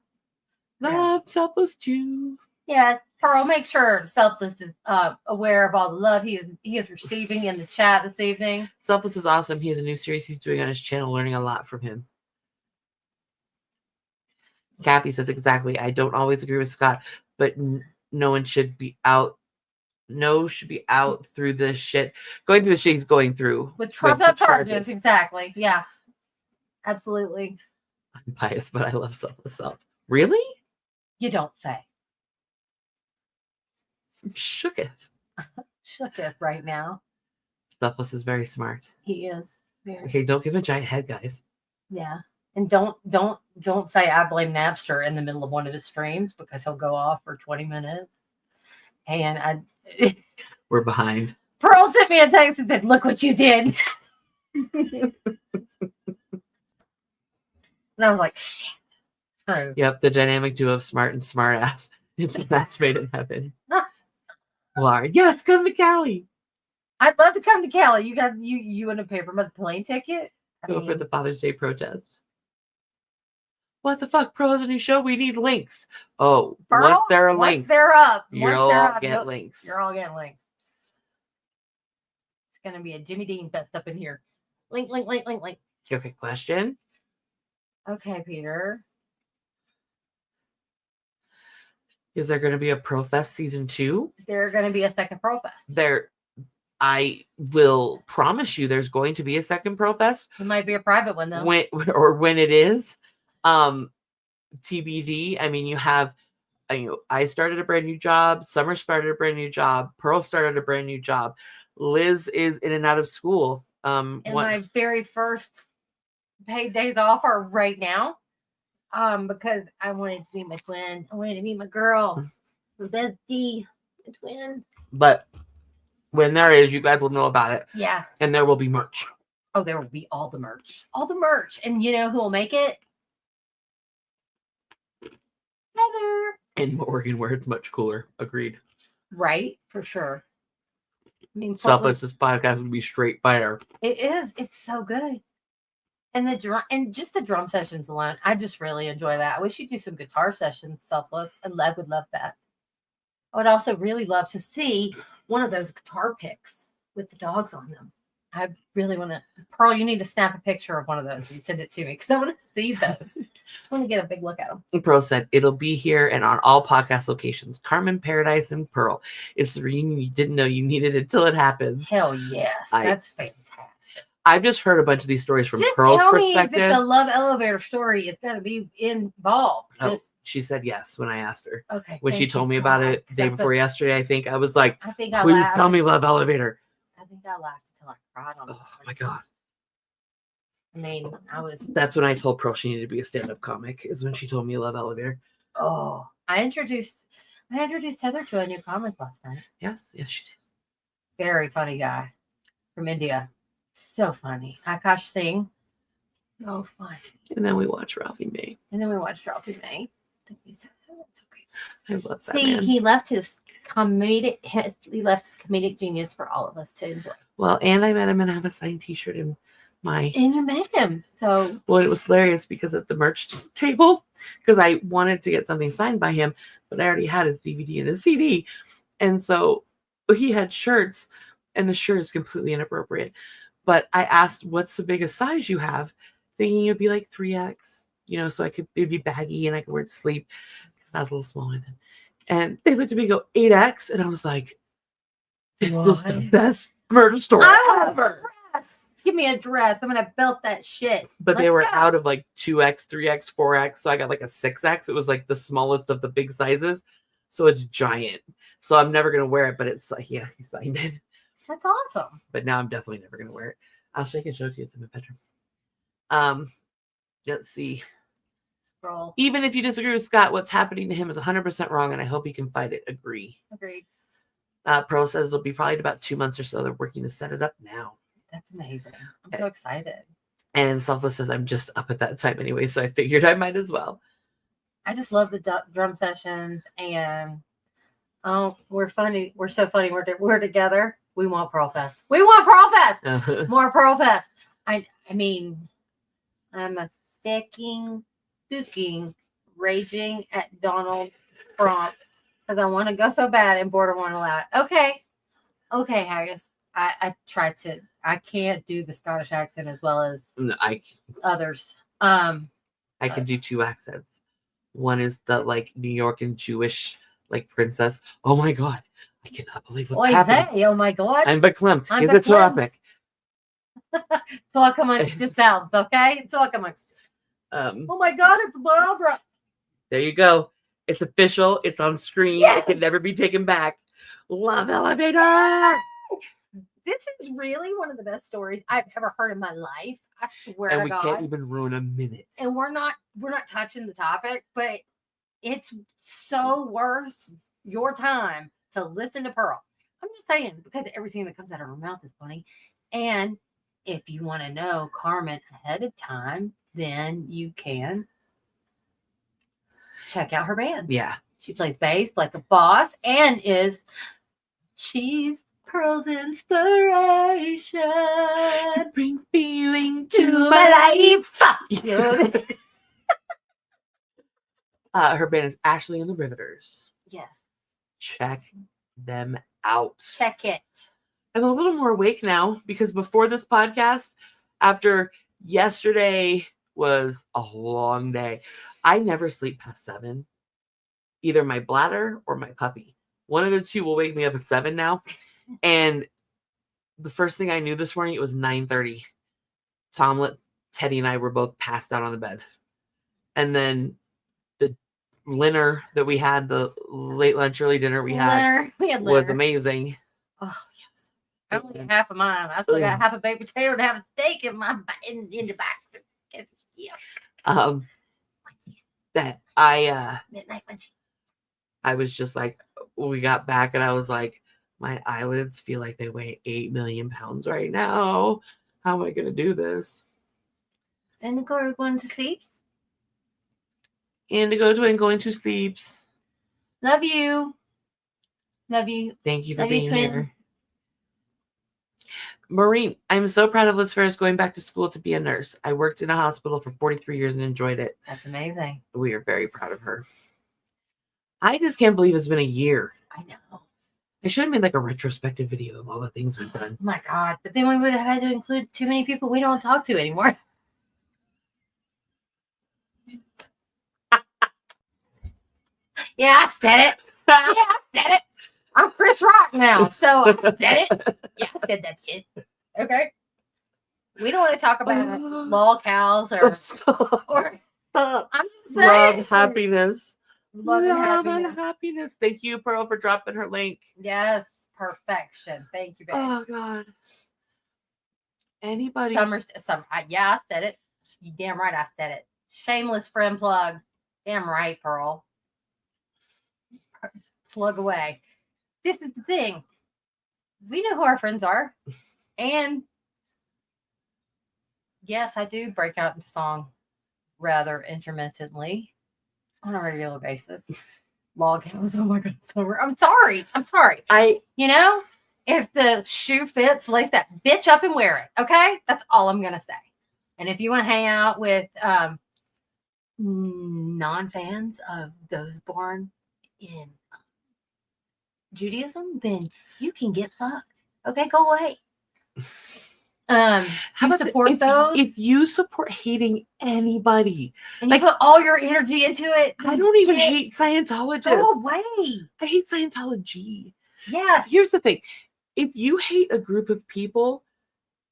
Love Selfless too. Yeah, Pearl, make sure Selfless is aware of all the love he is receiving in the chat this evening. Selfless is awesome. He has a new series he's doing on his channel, learning a lot from him. Kathy says exactly. I don't always agree with Scott, but no one should be out. No should be out through the shit. Going through the shit he's going through. With trumped up charges, exactly. Yeah. Absolutely. I'm biased, but I love Selfless Self. Really? You don't say. Shooketh. Shooketh right now. Selfless is very smart. He is. Very. Okay, don't give him a giant head, guys. Yeah. And don't say I blame Napster in the middle of one of his streams because he'll go off for 20 minutes. And We're behind. Pearl sent me a text and said, look what you did. And I was like, shit. True. Yep, the dynamic duo of smart and smart ass. It's a match made in heaven. Laura, yes, come to Cali. I'd love to come to Cali. You want to pay for my plane ticket? Go for the Father's Day protest. What the fuck? Pro has a new show. We need links. Oh, Pearl, once they're a once link, they're up. you'll Once they're all up, get links. You're all getting links. It's gonna be a Jimmy Dean fest up in here. Link. Okay, question. Okay, Peter. Is there going to be a Pro Fest season 2? Is there gonna be a second Pro Fest? I will promise you there's going to be a second Pro Fest. It might be a private one though. When it is. TBD. I mean, you have I started a brand new job. Summer started a brand new job. Pearl started a brand new job. Liz is in and out of school. And my very first paid days off are right now. Because I wanted to meet my twin. I wanted to meet my girl, my bestie, my twin. But when there is, you guys will know about it. Yeah. And there will be merch. Oh, there will be all the merch. All the merch. And you know who will make it? Heather. And Morgan, where it's much cooler. Agreed. Right? For sure. I mean, Selfless, this podcast would be straight fire. It is. It's so good. And the drum and just the drum sessions alone, I just really enjoy that. I wish you'd do some guitar sessions, Selfless. I would love that. I would also really love to see one of those guitar picks with the dogs on them. I really want to. Pearl, you need to snap a picture of one of those and send it to me because I want to see those. I want to get a big look at them. And Pearl said, it'll be here and on all podcast locations. Carmen, Paradise, and Pearl. It's the reunion you didn't know you needed until it happens. Hell yes. That's fantastic. I've just heard a bunch of these stories from Just Pearl's tell me perspective. that the love elevator story is going to be involved. She said yes when I asked her. Okay. When she told me about it the day before yesterday, I think I was like, I think please tell me love elevator. I think I laughed until I cried on Oh my God. I mean, That's when I told Pearl she needed to be a stand-up comic, is when she told me love elevator. Oh, I introduced Heather to a new comic last night. Yes, she did. Very funny guy from India. So funny. Akash Singh. So funny. And then we watched Ralphie May. And then we watched Ralphie May. It's okay. I love that See, man. he left his comedic genius for all of us to enjoy. Well, and I met him and I have a signed t-shirt in my... And you met him. So... Well, it was hilarious because at the merch table, because I wanted to get something signed by him, but I already had his DVD and his CD. And so he had shirts, and the shirt is completely inappropriate. But I asked, what's the biggest size you have? Thinking it'd be like 3X, so it'd be baggy and I could wear it to sleep because I was a little smaller then. And they looked at me and go, 8X. And I was like, this is the best murder story ever. Give me a dress. I'm going to belt that shit. But they were out of like 2X, 3X, 4X. So I got like a 6X. It was like the smallest of the big sizes. So it's giant. So I'm never going to wear it, but it's like, yeah, he signed it. That's awesome. But now I'm definitely never going to wear it. I'll shake and show it to you. It's in my bedroom. Let's see. Scroll. Even if you disagree with Scott, what's happening to him is 100% wrong, and I hope he can fight it. Agreed. Pearl says it'll be probably about 2 months or so. They're working to set it up now. That's amazing. I'm so excited. And Selfless says, I'm just up at that time anyway, so I figured I might as well. I just love the drum sessions, and we're funny. We're so funny. We're together. We want Pearl Fest. We want Pearl Fest. More Pearl Fest. I mean, I'm a fucking raging at Donald Trump because I want to go so bad and border won't allow it. Okay, Haggis. I can't do the Scottish accent as well as others. I can do 2 accents. One is the like New York and Jewish like princess. Oh my God. I cannot believe what's happening. Hey, oh my God. I'm verklempt. Is it topic? Talk amongst yourselves, okay? Talk amongst yourselves. Oh my God, it's Barbara. There you go. It's official. It's on screen. Yes! It can never be taken back. Love elevator. This is really one of the best stories I've ever heard in my life. I swear to God. And we can't even ruin a minute. And we're not touching the topic, but it's so worth your time to listen to Pearl. I'm just saying, because everything that comes out of her mouth is funny. And if you want to know Carmen ahead of time, then you can check out her band. Yeah. She plays bass like a boss and she's Pearl's inspiration. You bring feeling to my life. Her band is Ashley and the Riveters. Yes. Check them out. Check it. I'm a little more awake now because before this podcast, after yesterday was a long day, I never sleep past 7. Either my bladder or my puppy. One of the two will wake me up at 7 now. And the first thing I knew this morning, it was 9:30. Tomlet, Teddy, and I were both passed out on the bed. And then the dinner that we had, the late lunch, early dinner we had, Leonard. We had was Leonard. amazing. Oh yes. I only got half of mine. I still got half a baked potato and half a steak in my in the box. Yeah. That I Midnight munchie. I was just like, we got back and I was like, my eyelids feel like they weigh 8 million pounds right now. How am I gonna do this? And we're going to sleep. Indigo Twin going to sleeps. Love you. Love you. Thank you for Love you, being twin. here. Maureen, I'm so proud of Liz Ferris going back to school to be a nurse. I worked in a hospital for 43 years and enjoyed it. That's amazing. We are very proud of her. I just can't believe it's been a year. I know. I should have made like a retrospective video of all the things we've done. Oh my God. But then we would have had to include too many people we don't talk to anymore. Yeah, I said it. Yeah, I said it. I'm Chris Rock now, so I said it. Yeah, I said that shit. Okay. We don't want to talk about lol cows or Stop. I'm just saying. Love, happiness. Love and happiness. Happiness. Thank you, Pearl, for dropping her link. Yes, perfection. Thank you, babes. Oh God. Anybody? Summer. Yeah, I said it. You damn right, I said it. Shameless friend plug. Damn right, Pearl. Plug away. This is the thing. We know who our friends are, and yes, I do break out into song rather intermittently on a regular basis. Log house. Oh my God, Summer. I'm sorry. You know, if the shoe fits, lace that bitch up and wear it. Okay, that's all I'm gonna say. And if you want to hang out with non-fans of those born in Judaism, then you can get fucked. Okay, go away. How about support those? If you support hating anybody, and you put all your energy into it, I don't even hate Scientologists. Go away. I hate Scientology. Yes. Here's the thing. If you hate a group of people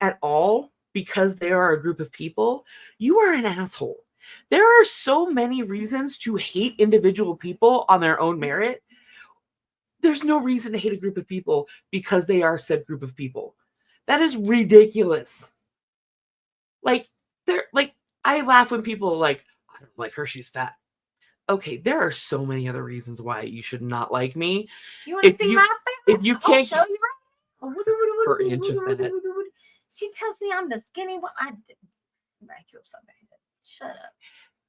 at all because they are a group of people, you are an asshole. There are so many reasons to hate individual people on their own merit. There's no reason to hate a group of people because they are said group of people. That is ridiculous. Like, I laugh when people are like, I don't like her, she's fat. Okay, there are so many other reasons why you should not like me. You want to see my fat? If you can't, I'll show you right now. Per inch of fat. She tells me I'm the skinny one. I smack you upside my head. Shut up.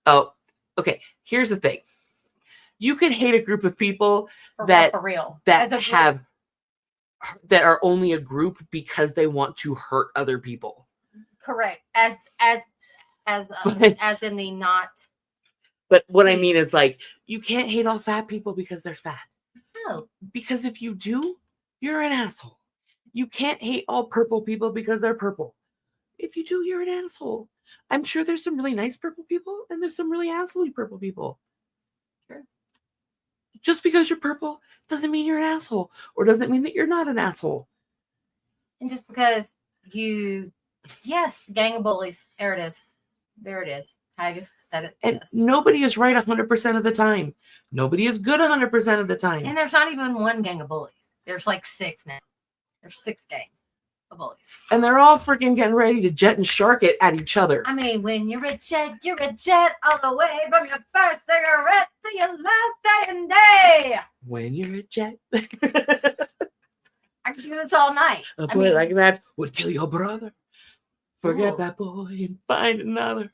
Oh, okay. Here's the thing. You can hate a group of people For real. that are only a group because they want to hurt other people. Correct. As in the not. But what I mean is, like, you can't hate all fat people because they're fat. No. Because if you do, you're an asshole. You can't hate all purple people because they're purple. If you do, you're an asshole. I'm sure there's some really nice purple people and there's some really assholey purple people. Sure. Just because you're purple doesn't mean you're an asshole, or doesn't mean that you're not an asshole. And just because yes, gang of bullies. There it is. I just said it. And nobody is right 100% of the time. Nobody is good 100% of the time. And there's not even one gang of bullies. There's like 6 now. There's 6 gangs of bullies. And they're all freaking getting ready to jet and shark it at each other. I mean, when you're a jet all the way from your first cigarette to your last dying day. When you're a jet. I can do this all night. A boy like that would kill your brother. Forget that boy and find another.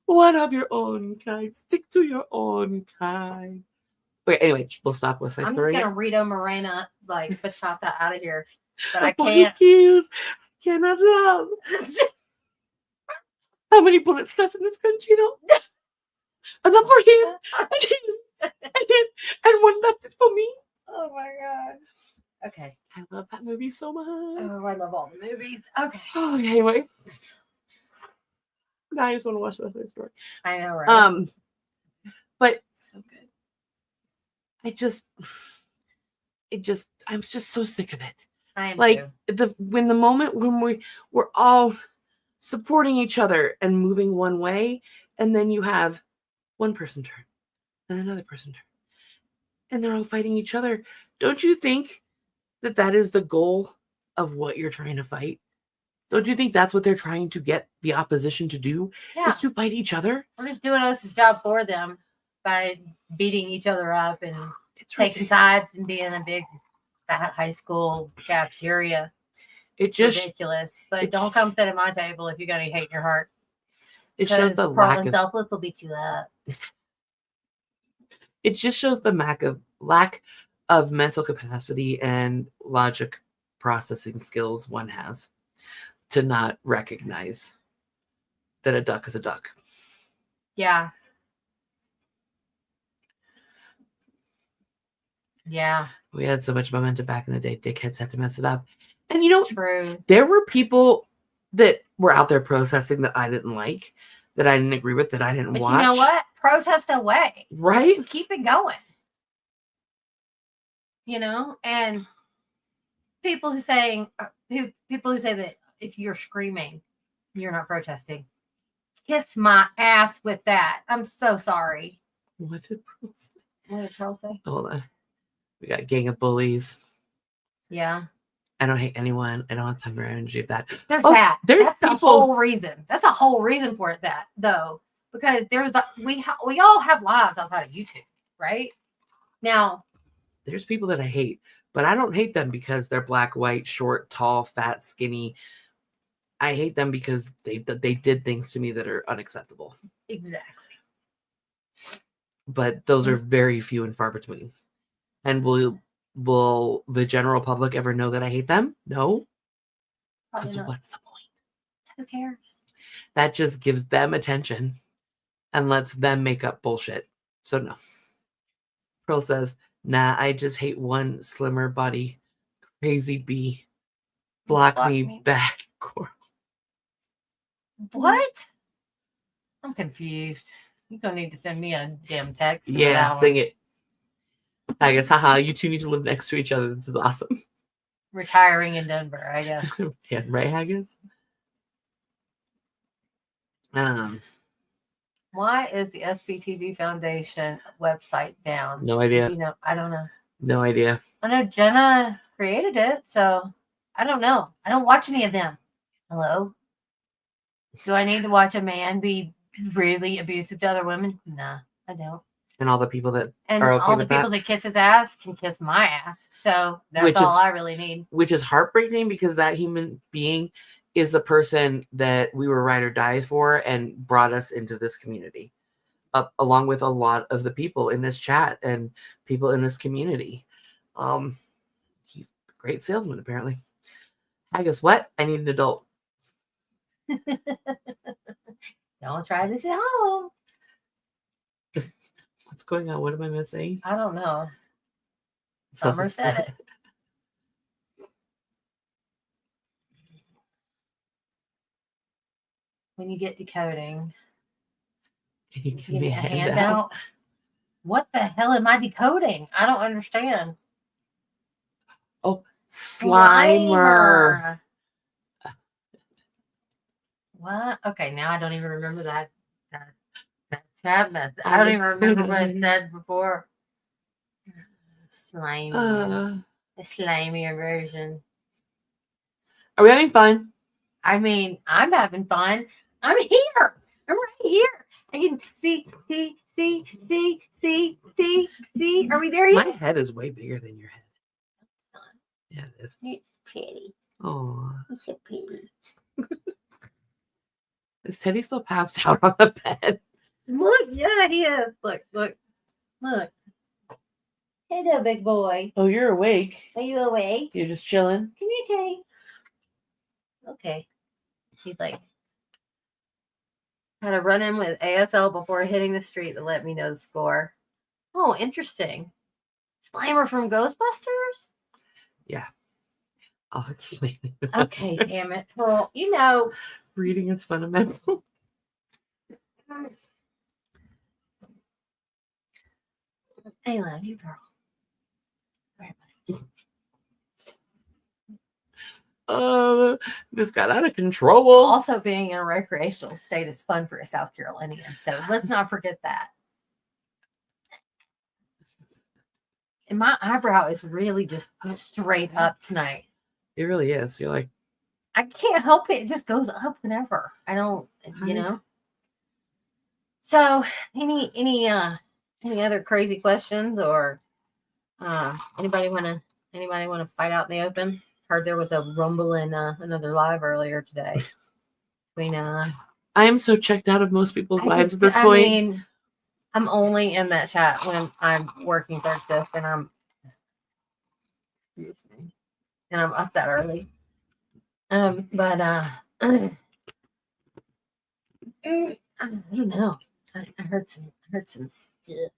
One of your own kind. Stick to your own kind. Okay, anyway, we'll stop with I'm just gonna Rita Morena bachata out of here, but I can't. I cannot love. How many bullets left in this country? No, enough for him and him and one left it for me. Oh my God. Okay, I love that movie so much. Oh, I love all the movies. Okay. Oh, anyway. Now I just want to watch the rest of the story. I know, right? But so good. I'm just so sick of it. I am like too. the moment when we're all supporting each other and moving one way, and then you have one person turn, and another person turned. And they're all fighting each other. Don't you think that that is the goal of what you're trying to fight? Don't you think that's what they're trying to get the opposition to do? Yeah. Is to fight each other? I'm just doing us job for them by beating each other up and It's taking ridiculous. sides and being a big fat high school cafeteria. It just Ridiculous. But it- don't come sit at my table if you got any hate in your heart. it shows Because the lack Portland of Selfless will beat you up. it just shows the lack of mental capacity and logic processing skills one has to not recognize that a duck is a duck. Yeah. Yeah. We had so much momentum back in the day. Dickheads had to mess it up. And you know, True. there were people that were out there protesting that I didn't like, that I didn't agree with, that I didn't But watch. you know what? Protest away. Right? Keep it going. You know, and people who say that if you're screaming, you're not protesting. Kiss my ass with that. I'm so sorry. What did Pearl say? What did Charles say? Hold on. We got gang of bullies. Yeah. I don't hate anyone. I don't have time or energy of that. There's Oh, that. there's That's the people- whole reason. That's the whole reason for it. That though, because there's we all have lives outside of YouTube, right? Now, There's people that I hate, but I don't hate them because they're black, white, short, tall, fat, skinny. I hate them because they did things to me that are unacceptable. exactly. But those are very few and far between. And will the general public ever know that I hate them? No. Probably Because not. what's the point? Who cares? That just gives them attention and lets them make up bullshit. So no. Pearl says, nah, I just hate one slimmer body. Crazy bee. Block me back. What? I'm confused. You're gonna need to send me a damn text. for that Yeah, one. dang it. I guess, haha, you two need to live next to each other. This is awesome. Retiring in Denver, I guess. Yeah, right, I guess. Why is the SBTV Foundation website down? No idea. You know, I don't know. No idea. I know Jenna created it, so I don't know. I don't watch any of them. Hello? Do I need to watch a man be really abusive to other women? Nah, I don't. And all the people that And are okay all the with that. people that kiss his ass can kiss my ass. So that's Which all is- I really need. Which is heartbreaking because that human being is the person that we were ride or die for and brought us into this community, along with a lot of the people in this chat and people in this community. He's a great salesman, apparently. I guess what? I need an adult. Don't try this at home. What's going on? What am I missing? I don't know. Summer said it. When you get decoding, Can you give me a handout. What the hell am I decoding? I don't understand. Slimer. What? Okay, now I don't even remember that chat message. I don't even remember what I said before. Slimy. The slimier version. Are we having fun? I mean, I'm having fun. I'm here. I'm right here. I can see. Are we there My yet? head is way bigger than your head. Yeah, it is. It's pretty. Oh, It's so pretty. is Teddy still passed out on the bed? Look, yeah, he is. Look. Hello, big boy. Oh, you're awake. Are you awake? You're just chilling. Come here, Teddy. Okay. He's like, had a run in with ASL before hitting the street to let me know the score. Oh, interesting. Slimer from Ghostbusters? Yeah. I'll explain it. Okay, damn it. Well, you know. Reading is fundamental. I love you, girl. Very much. This got out of control. Also, being in a recreational state is fun for a South Carolinian. So let's not forget that. And my eyebrow is really just straight up tonight. It really is. You're like, I can't help it. It just goes up whenever. I don't, you know. So any other crazy questions or anybody wanna fight out in the open? Heard there was a rumble in another live earlier today. I am so checked out of most people's lives at this point. I mean, I'm only in that chat when I'm working third shift and I'm up that early. But I don't know. I heard some stuff.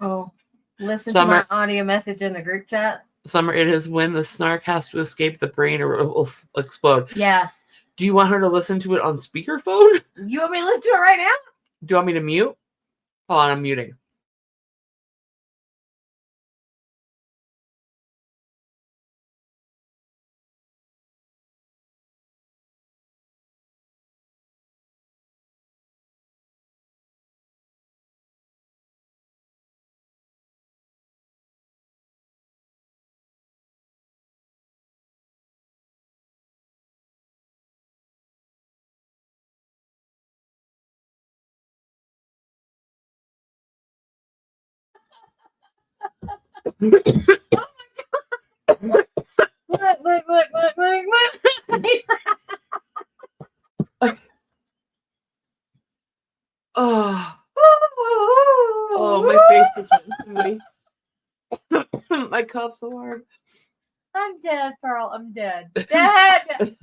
Oh, listen to my audio message in the group chat. Summer, it is when the snark has to escape the brain or it will explode. Yeah. Do you want her to listen to it on speakerphone? You want me to listen to it right now? Do you want me to mute? Hold on, I'm muting. Look. Oh, my face is my cough so hard. I'm dead, Pearl. I'm dead. Dead.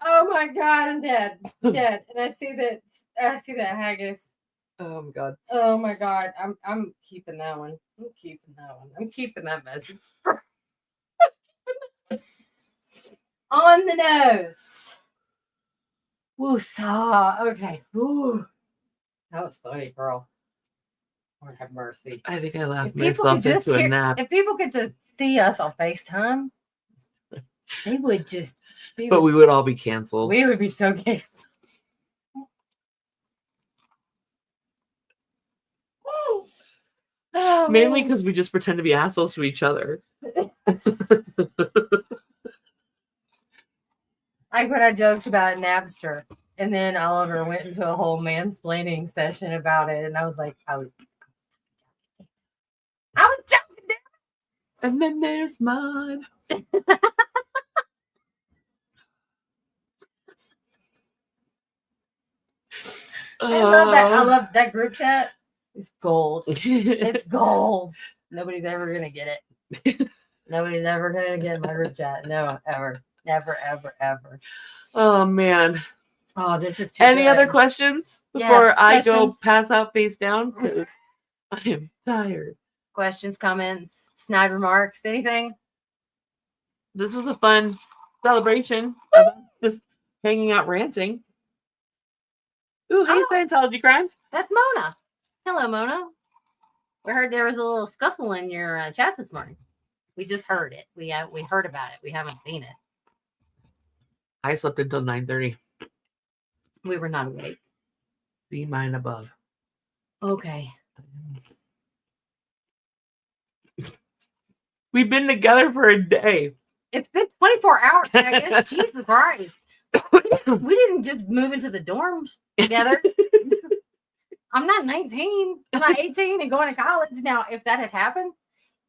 Oh my God, I'm dead. Dead. And I see that haggis. Oh my God. Oh my God. I'm keeping that one. I'm keeping that message. On the nose. Woosah. Okay. Ooh. That was funny, girl. Lord have mercy. I think I laughed myself into a nap. If people could just see us on FaceTime, they would just. We would all be canceled. We would be so canceled. Oh, mainly because we just pretend to be assholes to each other. Like when I joked about Napster, and then Oliver went into a whole mansplaining session about it, and I was like, I was joking. And then there's mine. I love that. I love that group chat. It's gold. It's gold. Nobody's ever gonna get it. Nobody's ever gonna get my group chat. No, ever. Never, ever, ever. Oh man. Oh, this is too Any good. other questions before I go pass out face down? Because I am tired. Questions, comments, snide remarks, anything? This was a fun celebration of just hanging out ranting. Ooh, hey, Scientology crimes. That's Mona. Hello, Mona. We heard there was a little scuffle in your chat this morning. We just heard it. We heard about it. We haven't seen it. I slept until 9:30. We were not awake. See mine above. Okay. We've been together for a day. It's been 24 hours, I guess. Jesus Christ. We didn't just move into the dorms together. I'm not 19. I'm not 18 and going to college. Now, if that had happened,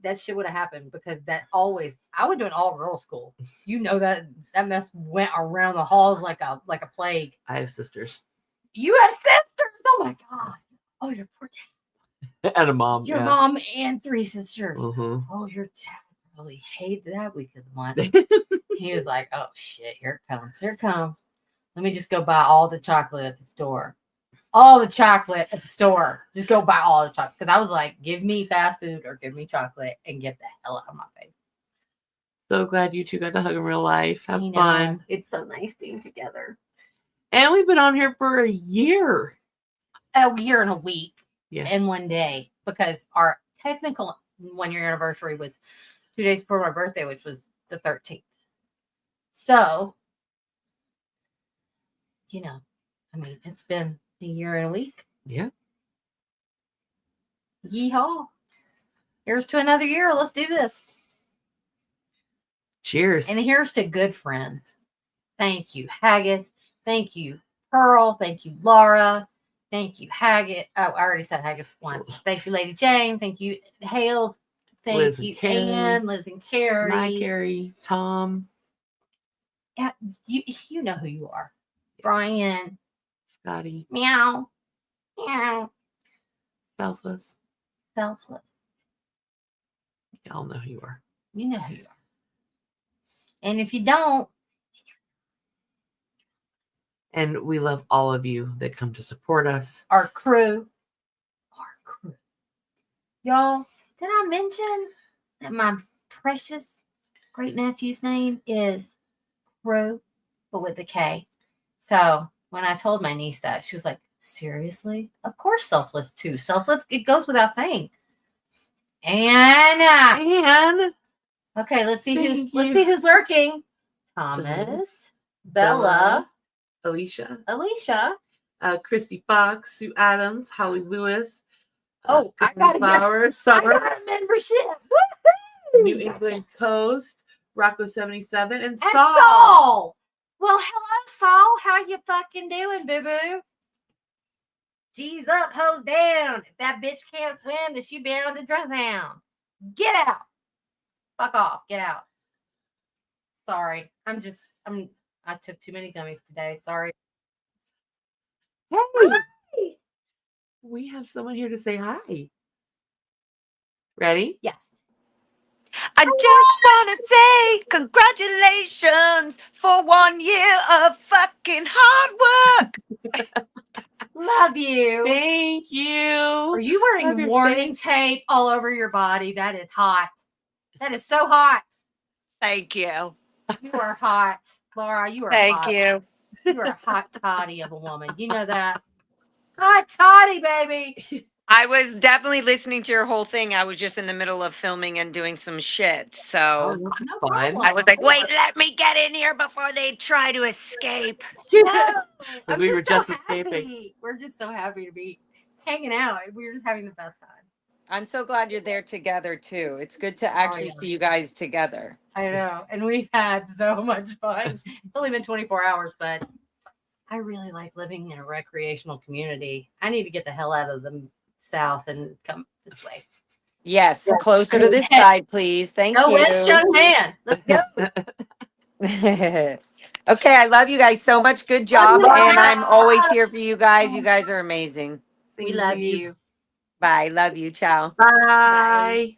that shit would have happened because I went to an all-girls school. You know that mess went around the halls like a plague. I have sisters. You have sisters? Oh my God. Oh, your poor dad. And a mom. Your mom and 3 sisters. Mm-hmm. Oh, your dad really hated that week of the month. He was like, oh shit, here it comes. Here it comes. Let me just go buy all the chocolate at the store. All the chocolate at the store. Just go buy all the chocolate. Because I was like, give me fast food or give me chocolate and get the hell out of my face. So glad you two got to hug in real life. Have fun. It's so nice being together. And we've been on here for a year. A year and a week. Yeah. And 1 day. Because our technical 1-year anniversary was 2 days before my birthday, which was the 13th. So, I mean, it's been A year and a week. Yeah. Yeehaw. Here's to another year. Let's do this. Cheers. And here's to good friends. Thank you, Haggis. Thank you, Pearl. Thank you, Laura. Thank you, Haggis. Oh, I already said Haggis once. Thank you, Lady Jane. Thank you, Hales. Thank Liz and you, Carrie. Ann, Liz and Carrie. My Carrie, Tom, Yeah, you know who you are. Brian. Scotty, Meow. Meow. Selfless. Selfless. Y'all know who you are. You know who you are. And if you don't, And we love all of you that come to support us. our crew. Y'all, did I mention that my precious great nephew's name is Crew, but with a K? So when I told my niece that, she was like, seriously? Of course, Selfless too. Selfless, it goes without saying. And And okay, let's see Thank let's you. see who's lurking. Thomas, Bella, Alicia, Alicia. Christy Fox, Sue Adams, Holly Lewis. Oh, I gotta get Flowers, I Summer, got a membership. Woohoo! New England Coast, Rocco 77, and And Saul. Saul. Well, hello, Saul. How you fucking doing, boo-boo? G's up, hoes down. If that bitch can't swim, then she bound to drown. Get out. Fuck off. Get out. Sorry. I took too many gummies today. Sorry. Hey, we have someone here to say hi. Ready? Yes. I just want to say congratulations for 1 year of fucking hard work. Love you. Thank you. Are you Love wearing your warning face. tape all over your body? That is hot. That is so hot. Thank you. You are hot. Laura, you are Thank hot. you. You are a hot toddy of a woman. You know that? Hot toddy, baby. I was definitely listening to your whole thing. I was just in the middle of filming and doing some shit. Oh, So No fun. problem. I was like, wait, let me get in here before they try to escape. No, Because I'm we were just just so escaping. happy. We're just so happy to be hanging out. We were just having the best time. I'm so glad you're there together too. It's good to actually yeah. see you guys together. I know. And we've had so much fun. It's only been 24 hours, but I really like living in a recreational community. I need to get the hell out of the South and come this way. Yes, closer to this side, please. Thank Go you. West, young man. Let's go. Okay, I love you guys so much. Good job. you. And I'm always here for you guys. You guys are amazing. We love you. Bye. Love you. Ciao. Bye.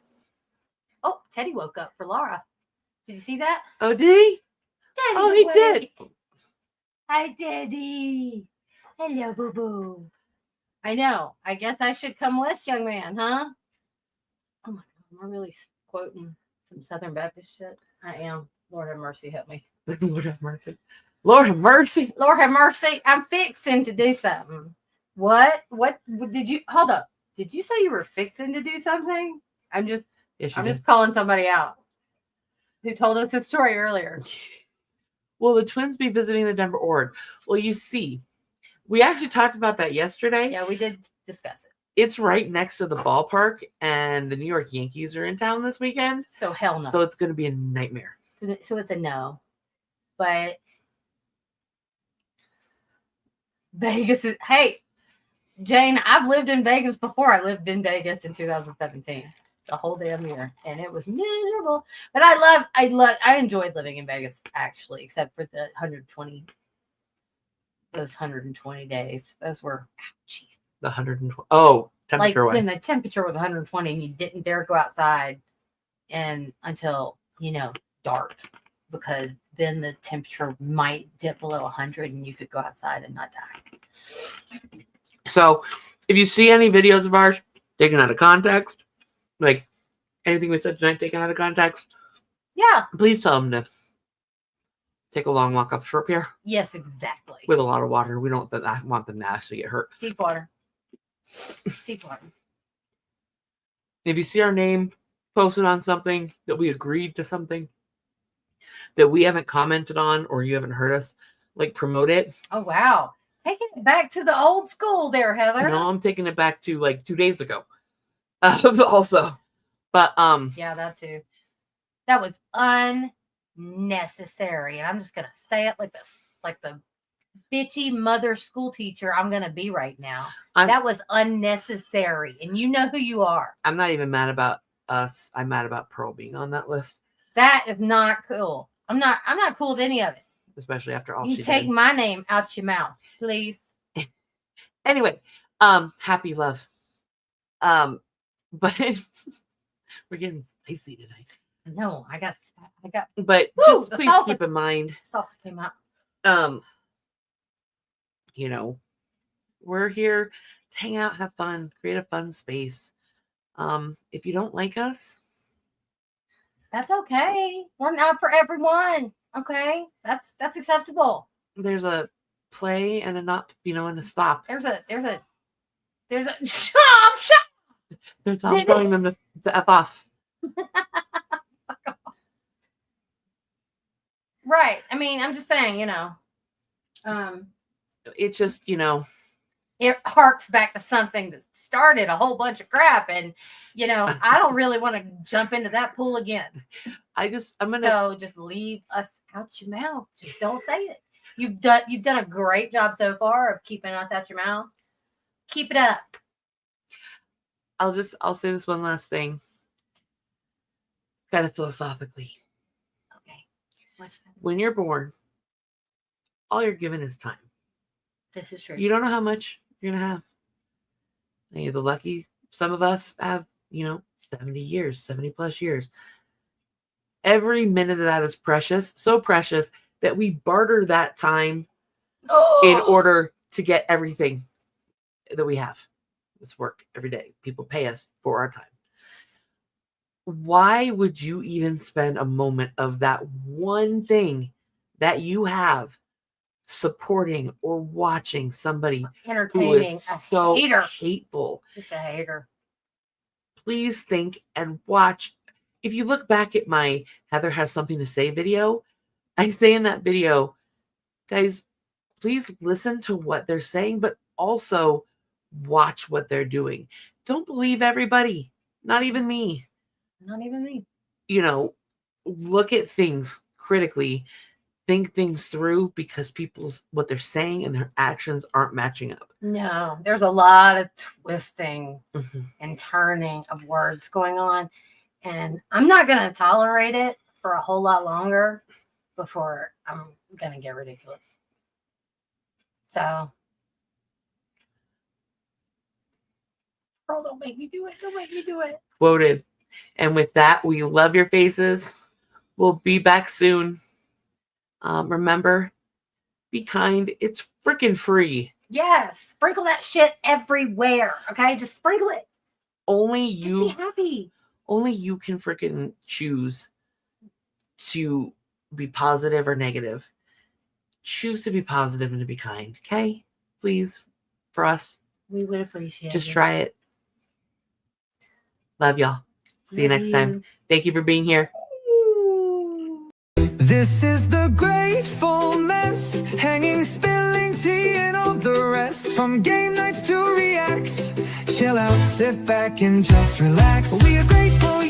Oh, Teddy woke up for Laura. Did you see that? Oh, did he? Teddy's Oh, he did. awake. Hi, Teddy. Hello, boo boo. I know. I guess I should come west, young man, huh? Oh my God, am I really quoting some Southern Baptist shit? I am. Lord have mercy, help me. Lord have mercy. Lord have mercy. Lord have mercy. I'm fixing to do something. What? What did you hold up? Did you say you were fixing to do something? I'm Yes, you I'm did. just calling somebody out who told us a story earlier. Will the Twins be visiting the Denver Org? Well, you see, we actually talked about that yesterday. Yeah, we did discuss it. It's right next to the ballpark, and the New York Yankees are in town this weekend. So hell no. So it's going to be a nightmare. So it's a no. But Vegas is, hey, Jane, I've lived in Vegas before. I lived in Vegas in 2017, the whole damn year, and it was miserable. But I enjoyed living in Vegas actually, except for the 120 days. Those were, jeez. The 120. Oh, Like temperature when way. the temperature was 120 and you didn't dare go outside and until, dark, because then the temperature might dip below 100 and you could go outside and not die. So if you see any videos of ours taken out of context, like anything we said tonight taken out of context, Yeah. please tell them to take a long walk off shore pier Yes, exactly. with a lot of water. We don't want them to actually get hurt. Deep water. Deep water. If you see our name posted on something that we agreed to something that we haven't commented on or you haven't heard us like promote it, Oh wow. Taking it back to the old school there, Heather. No, I'm taking it back to like 2 days ago. Also, but Yeah, that too. That was unnecessary. And I'm just gonna say it like this, like the bitchy mother school teacher I'm gonna be right now. That was unnecessary. And you know who you are. I'm not even mad about us. I'm mad about Pearl being on that list, That is not cool. I'm not cool with any of it. especially after all You she take did. my name out your mouth, please. Anyway, happy love. But we're getting spicy tonight. No, I got But Woo, just the please salt keep in mind, stuff that came out. you know, we're here to hang out, have fun, create a fun space. If you don't like us, That's okay. We're not for everyone. Okay. That's acceptable. there's a play and a not, and a stop. There's a stop. I'm telling them to F off. Right. I mean, I'm just saying, It just, it harks back to something that started a whole bunch of crap. And, I don't really want to jump into that pool again. I'm gonna. So just leave us out your mouth. Just don't say it. You've done a great job so far of keeping us out your mouth. Keep it up. I'll say this one last thing. Kind of philosophically. Okay. When you're born, all you're given is time. This is true. You don't know how much you're gonna have. And you're the lucky. Some of us have, 70 years, 70 plus years. Every minute of that is precious, so precious that we barter that time in order to get everything that we have. It's work every day. People pay us for our time. Why would you even spend a moment of that one thing that you have supporting or watching somebody who entertaining is a so hater. hateful? Just a hater. Please think and watch. If you look back at my Heather Has Something to Say video, I say in that video, guys, please listen to what they're saying, but also watch what they're doing. Don't believe everybody, not even me. Not even me. Look at things critically, think things through, because what they're saying and their actions aren't matching up. No, there's a lot of twisting Mm-hmm. and turning of words going on. And I'm not going to tolerate it for a whole lot longer before I'm going to get ridiculous. So, girl, don't make me do it. Don't make me do it. Quoted. And with that, we love your faces. We'll be back soon. Remember, be kind. It's freaking free. Yes. Sprinkle that shit everywhere. Okay. Just sprinkle it. Only Just you. be happy. Only you can freaking choose to be positive or negative. Choose to be positive and to be kind. Okay? Please. For us. We would appreciate it. Just try it. Love y'all. See you next time. Thank you for being here. This is the grateful mess. Hanging, spilling tea, and all the rest. From game nights to reacts. Chill out, sit back, and just relax. We are grateful